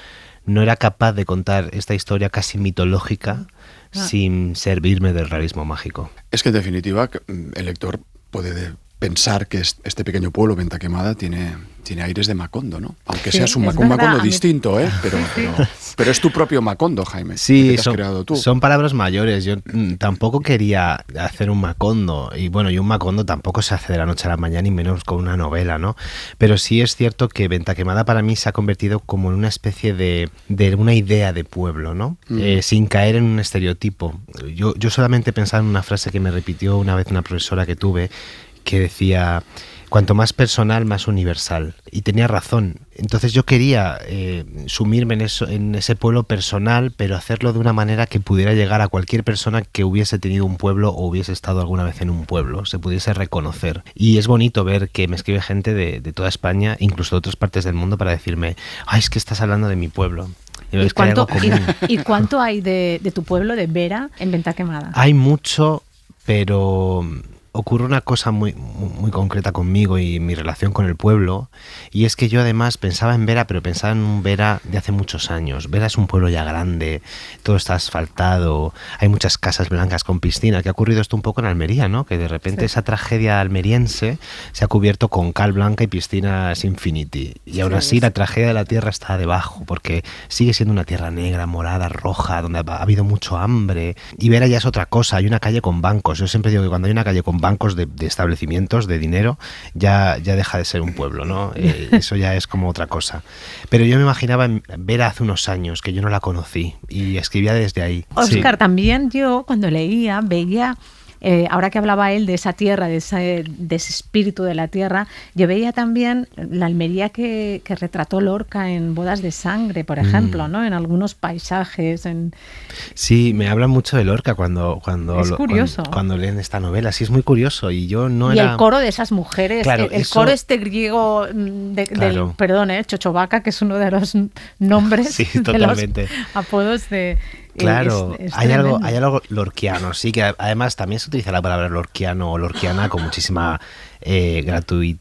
era capaz de contar esta historia casi mitológica sin servirme del realismo mágico. Es que en definitiva el lector puede pensar que este pequeño pueblo, Venta Quemada, tiene aires de Macondo, ¿no? Aunque seas un Macondo distinto, ¿eh? Pero es tu propio Macondo, Jaime. Sí, que te has creado tú. Son palabras mayores. Yo tampoco quería hacer un Macondo. Y bueno, y un Macondo tampoco se hace de la noche a la mañana, ni menos con una novela, ¿no? Pero sí es cierto que Venta Quemada para mí se ha convertido como en una especie de una idea de pueblo, ¿no? Sin caer en un estereotipo. Yo solamente pensaba en una frase que me repitió una vez una profesora que tuve, que decía, cuanto más personal, más universal. Y tenía razón. Entonces yo quería sumirme en ese pueblo personal, pero hacerlo de una manera que pudiera llegar a cualquier persona que hubiese tenido un pueblo o hubiese estado alguna vez en un pueblo, se pudiese reconocer. Y es bonito ver que me escribe gente de toda España, incluso de otras partes del mundo, para decirme, ay, es que estás hablando de mi pueblo. ¿Y cuánto hay de tu pueblo, de Vera, en Venta Quemada? Hay mucho, pero ocurre una cosa muy concreta conmigo y mi relación con el pueblo, y es que yo además pensaba en Vera, pero pensaba en un Vera de hace muchos años. Vera es un pueblo ya grande, todo está asfaltado, hay muchas casas blancas con piscina, que ha ocurrido esto un poco en Almería, ¿no? Que de repente esa tragedia almeriense se ha cubierto con cal blanca y piscinas infinity, y aún así la tragedia de la tierra está debajo, porque sigue siendo una tierra negra, morada, roja, donde ha habido mucho hambre, y Vera ya es otra cosa. Hay una calle con bancos. Yo siempre digo que cuando hay una calle con bancos de establecimientos de dinero, ya deja de ser un pueblo, ¿no? Eso ya es como otra cosa. Pero yo me imaginaba en Vera hace unos años, que yo no la conocí, y escribía desde ahí. Óscar, también yo cuando leía, veía... ahora que hablaba él de esa tierra, de ese espíritu de la tierra, yo veía también la Almería que retrató Lorca en Bodas de Sangre, por ejemplo, ¿no? En algunos paisajes. Sí, me hablan mucho de Lorca cuando es curioso. Cuando leen esta novela. Sí, es muy curioso. Y yo no y era... el coro de esas mujeres, claro, el coro griego del Chochovaca, que es uno de los nombres, sí, totalmente, de los apodos de... Claro, hay algo lorquiano, sí, que además también se utiliza la palabra lorquiano o lorquiana con muchísima gratuidad.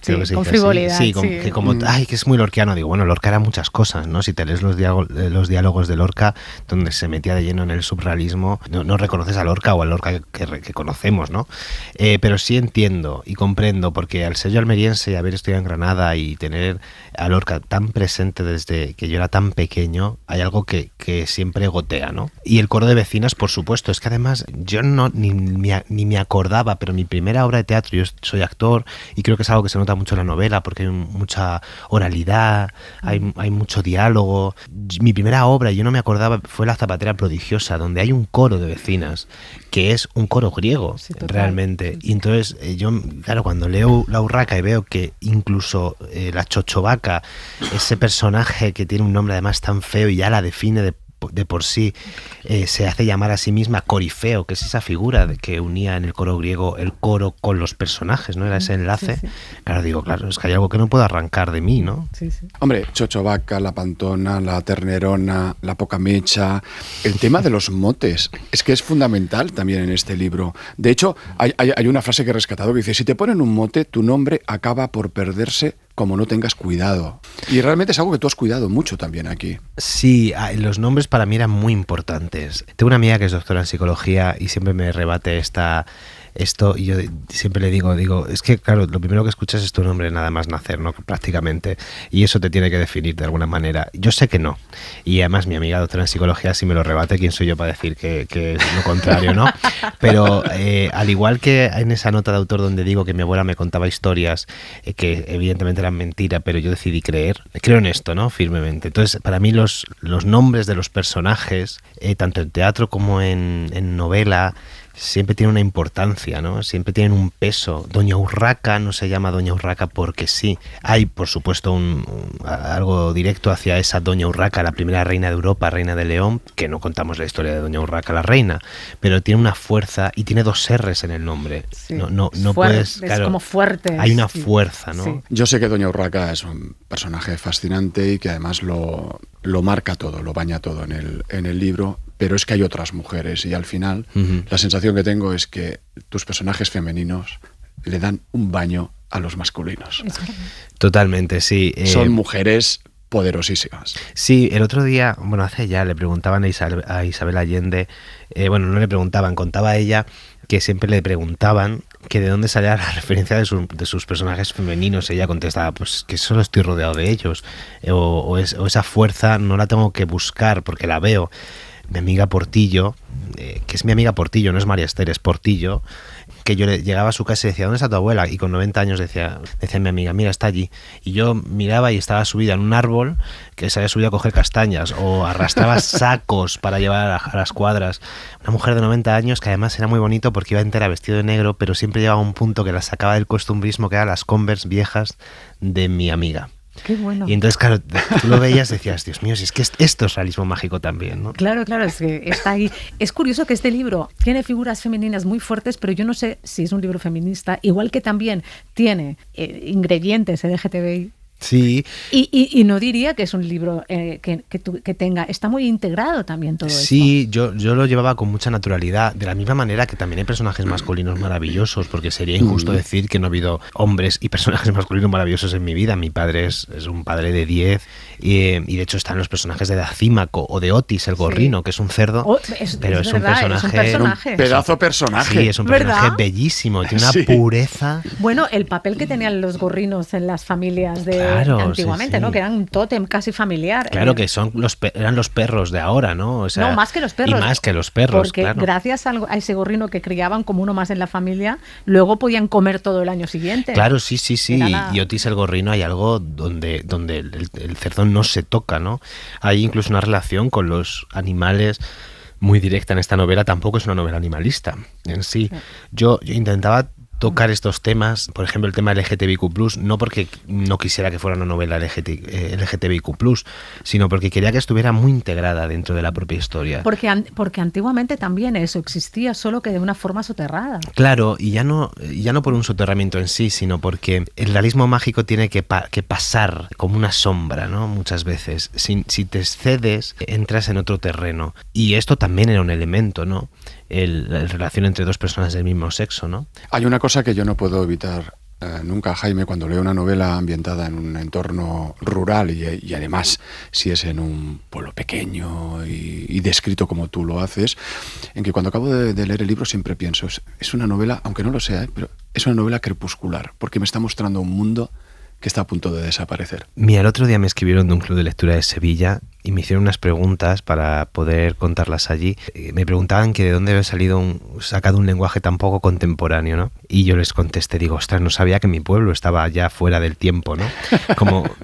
Creo que se con dice frivolidad. Así. Sí, que como, ay, que es muy lorquiano. Digo, bueno, Lorca era muchas cosas, ¿no? Si te lees los diálogos de Lorca, donde se metía de lleno en el surrealismo, no reconoces a Lorca o al Lorca que conocemos, ¿no? Pero sí entiendo y comprendo, porque al ser yo almeriense y haber estudiado en Granada y tener a Lorca tan presente desde que yo era tan pequeño, hay algo que siempre gotea, ¿no? Y el coro de vecinas, por supuesto. Es que además yo ni me acordaba, pero mi primera obra de teatro, yo soy actor y creo que es algo que se nota mucho en la novela, porque hay mucha oralidad, hay mucho diálogo. Mi primera obra, yo no me acordaba, fue La zapatera prodigiosa, donde hay un coro de vecinas, que es un coro griego, realmente. Y entonces yo, claro, cuando leo La Urraca y veo que incluso la Chochovaca, ese personaje que tiene un nombre además tan feo y ya la define de por sí, se hace llamar a sí misma Corifeo, que es esa figura que unía en el coro griego el coro con los personajes, ¿no? Era ese enlace. Sí. Claro, digo, claro, es que hay algo que no puedo arrancar de mí, ¿no? Sí. Hombre, Chochovaca, la Pantona, la Ternerona, la Pocamecha, el tema de los motes, es que es fundamental también en este libro. De hecho, hay una frase que he rescatado que dice, si te ponen un mote, tu nombre acaba por perderse como no tengas cuidado. Y realmente es algo que tú has cuidado mucho también aquí. Sí, los nombres para mí eran muy importantes. Tengo una amiga que es doctora en psicología y siempre me rebate esto, y yo siempre le digo, es que claro, lo primero que escuchas es tu nombre nada más nacer, ¿no? Prácticamente, y eso te tiene que definir de alguna manera. Yo sé que no, y además mi amiga doctora en psicología si me lo rebate, ¿quién soy yo para decir que es lo contrario, ¿no? Pero al igual que en esa nota de autor donde digo que mi abuela me contaba historias que evidentemente eran mentira, pero yo decidí creo en esto, ¿no? Firmemente. Entonces, para mí los nombres de los personajes, tanto en teatro como en novela, siempre tienen una importancia, ¿no? Siempre tienen un peso. Doña Urraca no se llama Doña Urraca porque sí. Hay, por supuesto, algo directo hacia esa Doña Urraca, la primera reina de Europa, reina de León, que no contamos la historia de Doña Urraca la reina, pero tiene una fuerza y tiene 2 R's en el nombre. Sí. No puedes... Claro, es como fuerte. Hay una fuerza, ¿no? Sí. Yo sé que Doña Urraca es un personaje fascinante y que además lo marca todo, lo baña todo en el libro, pero es que hay otras mujeres y al final la sensación que tengo es que tus personajes femeninos le dan un baño a los masculinos. Totalmente, sí. Son mujeres poderosísimas. Sí, el otro día, bueno, hace ya le preguntaban a Isabel Allende, no le preguntaban, contaba ella que siempre le preguntaban que de dónde salía la referencia de sus personajes femeninos. Ella contestaba, pues que solo estoy rodeado de ellos, o esa fuerza no la tengo que buscar porque la veo. Mi amiga Portillo, que es mi amiga Portillo, no es María Esther, es Portillo, que yo llegaba a su casa y decía, ¿dónde está tu abuela? Y con 90 años decía mi amiga, mira, está allí. Y yo miraba y estaba subida en un árbol que se había subido a coger castañas, o arrastraba sacos para llevar a las cuadras. Una mujer de 90 años que además era muy bonito porque iba entera vestido de negro, pero siempre llevaba un punto que la sacaba del costumbrismo, que eran las Converse viejas de mi amiga. Qué bueno. Y entonces, claro, tú lo veías y decías, Dios mío, si es que esto es realismo mágico también, ¿no? Claro, es que está ahí. Es curioso que este libro tiene figuras femeninas muy fuertes, pero yo no sé si es un libro feminista, igual que también tiene ingredientes LGTBI. Sí. Y no diría que es un libro que tenga... Está muy integrado también todo esto. Sí, yo lo llevaba con mucha naturalidad, de la misma manera que también hay personajes masculinos maravillosos, porque sería injusto decir que no ha habido hombres y personajes masculinos maravillosos en mi vida. Mi padre es un padre de 10 y de hecho están los personajes de Dacímaco o de Otis, el gorrino, que es un cerdo, pero es un personaje. Un pedazo personaje. Sí, es un personaje bellísimo, tiene una pureza. Bueno, el papel que tenían los gorrinos en las familias de... antiguamente, ¿no? Que eran un tótem casi familiar. Claro, que eran los perros de ahora, ¿no? O sea, no, más que los perros. Y más que los perros, porque claro. Gracias a ese gorrino que criaban como uno más en la familia, luego podían comer todo el año siguiente. Claro, sí. Y Otis el gorrino, hay algo donde el cerdo no se toca, ¿no? Hay incluso una relación con los animales muy directa en esta novela. Tampoco es una novela animalista en sí. Yo intentaba tocar estos temas, por ejemplo el tema LGTBIQ+, no porque no quisiera que fuera una novela LGTBIQ+, sino porque quería que estuviera muy integrada dentro de la propia historia. Porque antiguamente también eso existía, solo que de una forma soterrada. Claro, y ya no por un soterramiento en sí, sino porque el realismo mágico tiene que pasar como una sombra, ¿no? Muchas veces. Si te excedes, entras en otro terreno. Y esto también era un elemento, ¿no? La relación entre dos personas del mismo sexo, ¿no? Hay una cosa que yo no puedo evitar nunca, Jaime, cuando leo una novela ambientada en un entorno rural y además si es en un pueblo pequeño y descrito como tú lo haces, en que cuando acabo de leer el libro siempre pienso, es una novela, aunque no lo sea, pero es una novela crepuscular, porque me está mostrando un mundo que está a punto de desaparecer. Mira, el otro día me escribieron de un club de lectura de Sevilla y me hicieron unas preguntas para poder contarlas allí. Me preguntaban que de dónde había sacado un lenguaje tan poco contemporáneo, ¿no? Y yo les contesté, digo, ostras, no sabía que mi pueblo estaba ya fuera del tiempo, ¿no?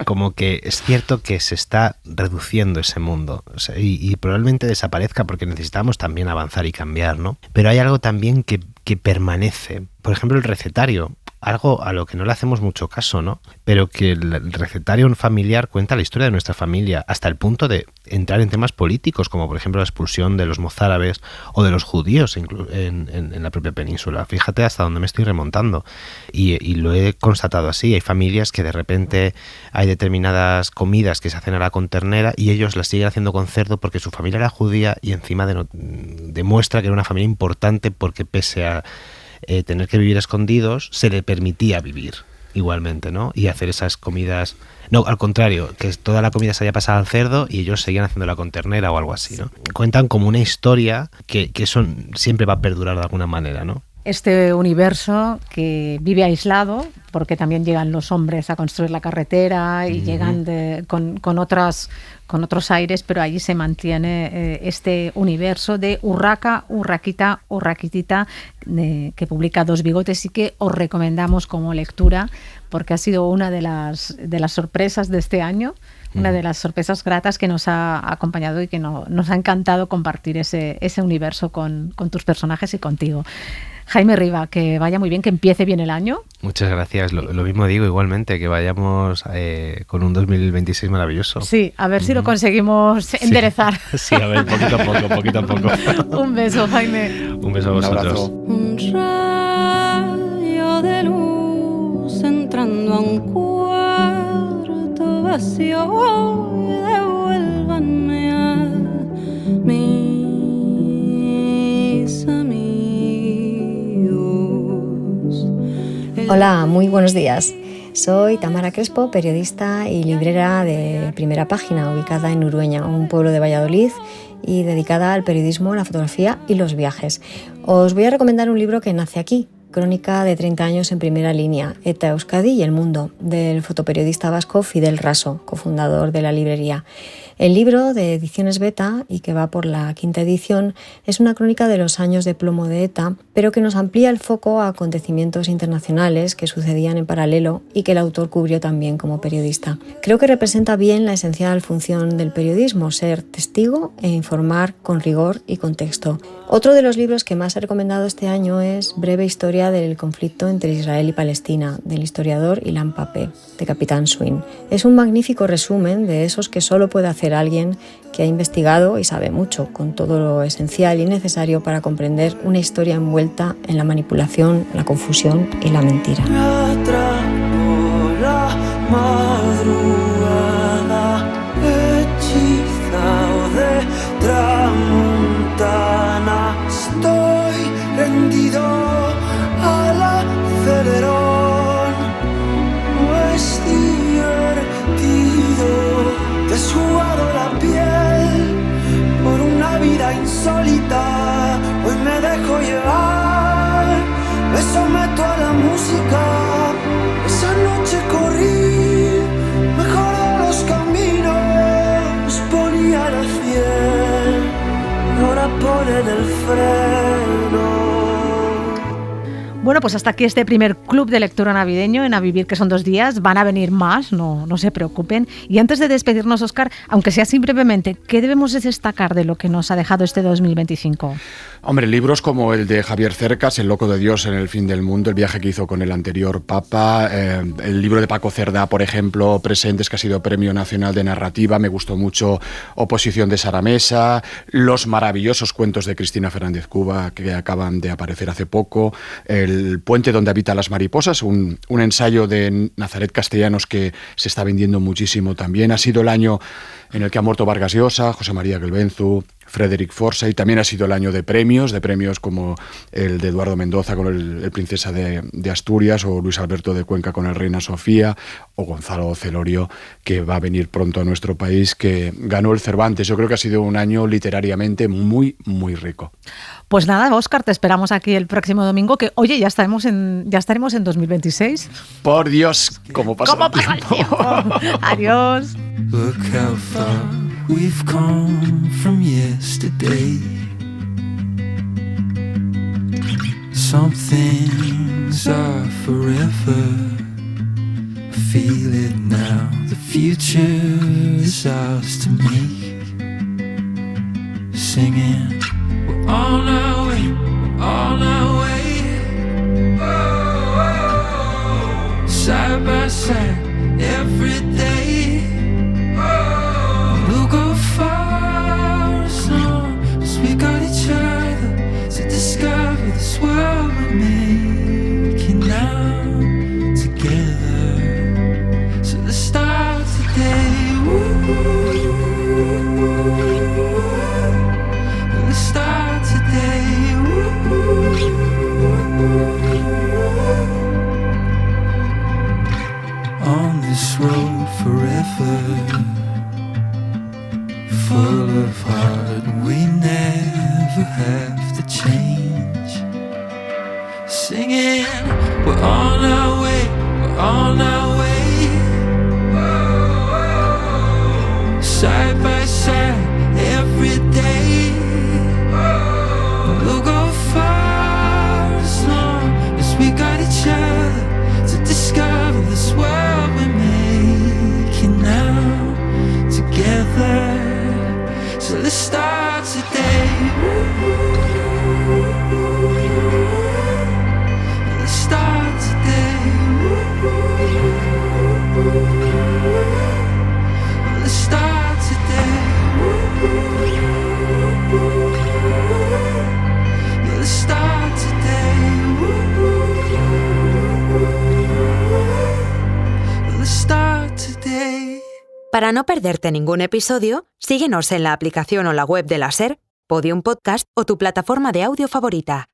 Como que es cierto que se está reduciendo ese mundo, o sea, y probablemente desaparezca porque necesitamos también avanzar y cambiar, ¿no? Pero hay algo también que permanece. Por ejemplo, el recetario. Algo a lo que no le hacemos mucho caso, ¿no? Pero que el recetario familiar cuenta la historia de nuestra familia hasta el punto de entrar en temas políticos, como por ejemplo la expulsión de los mozárabes o de los judíos en la propia península. Fíjate hasta dónde me estoy remontando. Y lo he constatado así. Hay familias que de repente hay determinadas comidas que se hacen ahora con ternera y ellos las siguen haciendo con cerdo porque su familia era judía y encima demuestra que era una familia importante porque pese a tener que vivir escondidos, se le permitía vivir igualmente, ¿no? Y hacer esas comidas... No, al contrario, que toda la comida se haya pasado al cerdo y ellos seguían haciéndola con ternera o algo así, ¿no? Cuentan como una historia que eso siempre va a perdurar de alguna manera, ¿no? Este universo que vive aislado porque también llegan los hombres a construir la carretera y llegan con otros aires, pero allí se mantiene este universo de Urraca, Urraquita, Urraquitita, que publica Dos Bigotes y que os recomendamos como lectura porque ha sido una de las sorpresas de este año, una de las sorpresas gratas que nos ha acompañado y que nos ha encantado compartir ese universo con tus personajes y contigo. Jaime Riba, que vaya muy bien, que empiece bien el año. Muchas gracias, lo mismo digo igualmente, que vayamos con un 2026 maravilloso. Sí, a ver si lo conseguimos enderezar. Sí, a ver, poquito a poco. Un beso, Jaime. Un beso a vosotros. Un rayo de luz entrando a un cuarto vacío, devuélvanme a mis amigos. Hola, muy buenos días. Soy Tamara Crespo, periodista y librera de Primera Página, ubicada en Urueña, un pueblo de Valladolid, y dedicada al periodismo, la fotografía y los viajes. Os voy a recomendar un libro que nace aquí, Crónica de 30 años en primera línea, ETA, Euskadi y el mundo, del fotoperiodista vasco Fidel Raso, cofundador de la librería. El libro, de Ediciones Beta y que va por la 5ª edición, es una crónica de los años de plomo de ETA, pero que nos amplía el foco a acontecimientos internacionales que sucedían en paralelo y que el autor cubrió también como periodista. Creo que representa bien la esencial función del periodismo, ser testigo e informar con rigor y contexto. Otro de los libros que más he recomendado este año es Breve historia del conflicto entre Israel y Palestina, del historiador Ilan Pappé, de Capitán Swing. Es un magnífico resumen de esos que solo puede hacer alguien que ha investigado y sabe mucho, con todo lo esencial y necesario para comprender una historia envuelta en la manipulación, la confusión y la mentira. Me atrapó la madrugada, hechizado de tramontana. Estoy rendido al acelerón, no es divertido. Desjugado la piel por una vida insólita. Hoy me dejo llevar, me someto a la música. Esa noche corrí mejor de los caminos, ponía la 100, ahora ponen el freno. Bueno, pues hasta aquí este primer club de lectura navideño en A Vivir, que son 2 días. Van a venir más, no se preocupen. Y antes de despedirnos, Óscar, aunque sea así brevemente, ¿qué debemos de destacar de lo que nos ha dejado este 2025? Hombre, libros como el de Javier Cercas, El loco de Dios en el fin del mundo, el viaje que hizo con el anterior Papa, el libro de Paco Cerdá, por ejemplo, Presentes, que ha sido Premio Nacional de Narrativa, me gustó mucho Oposición de Sara Mesa, los maravillosos cuentos de Cristina Fernández Cuba, que acaban de aparecer hace poco, El puente donde habitan las mariposas, un ensayo de Nazaret Castellanos que se está vendiendo muchísimo también. Ha sido el año en el que ha muerto Vargas Llosa, José María Gelbenzu, Frederick Forsyth. También ha sido el año de premios como el de Eduardo Mendoza con el Princesa de Asturias, o Luis Alberto de Cuenca con el Reina Sofía, o Gonzalo Celorio, que va a venir pronto a nuestro país, que ganó el Cervantes. Yo creo que ha sido un año literariamente muy, muy rico. Pues nada, Óscar, te esperamos aquí el próximo domingo, que oye, ya estaremos en 2026. Por Dios, ¿cómo pasa el tiempo? Adiós. Look how far we've come from yesterday. Some things are forever. Feel it now. The future is ours to make. Singing, we're on our way, we're on our way. Side by side, every day. We'll go far as long as we got each other to discover this world we're making now together. So let's start today. Let's start today. On this road forever, full of heart, we never have to change. Singing, we're on our way, we're on our way, side by side every day. We'll go far as long as we got each other to discover this world we're making now together. So let's start today. Let's start today. Let's start today. Let's start today. Let's start today. Para no perderte ningún episodio, síguenos en la aplicación o la web de la SER, Podium Podcast o tu plataforma de audio favorita.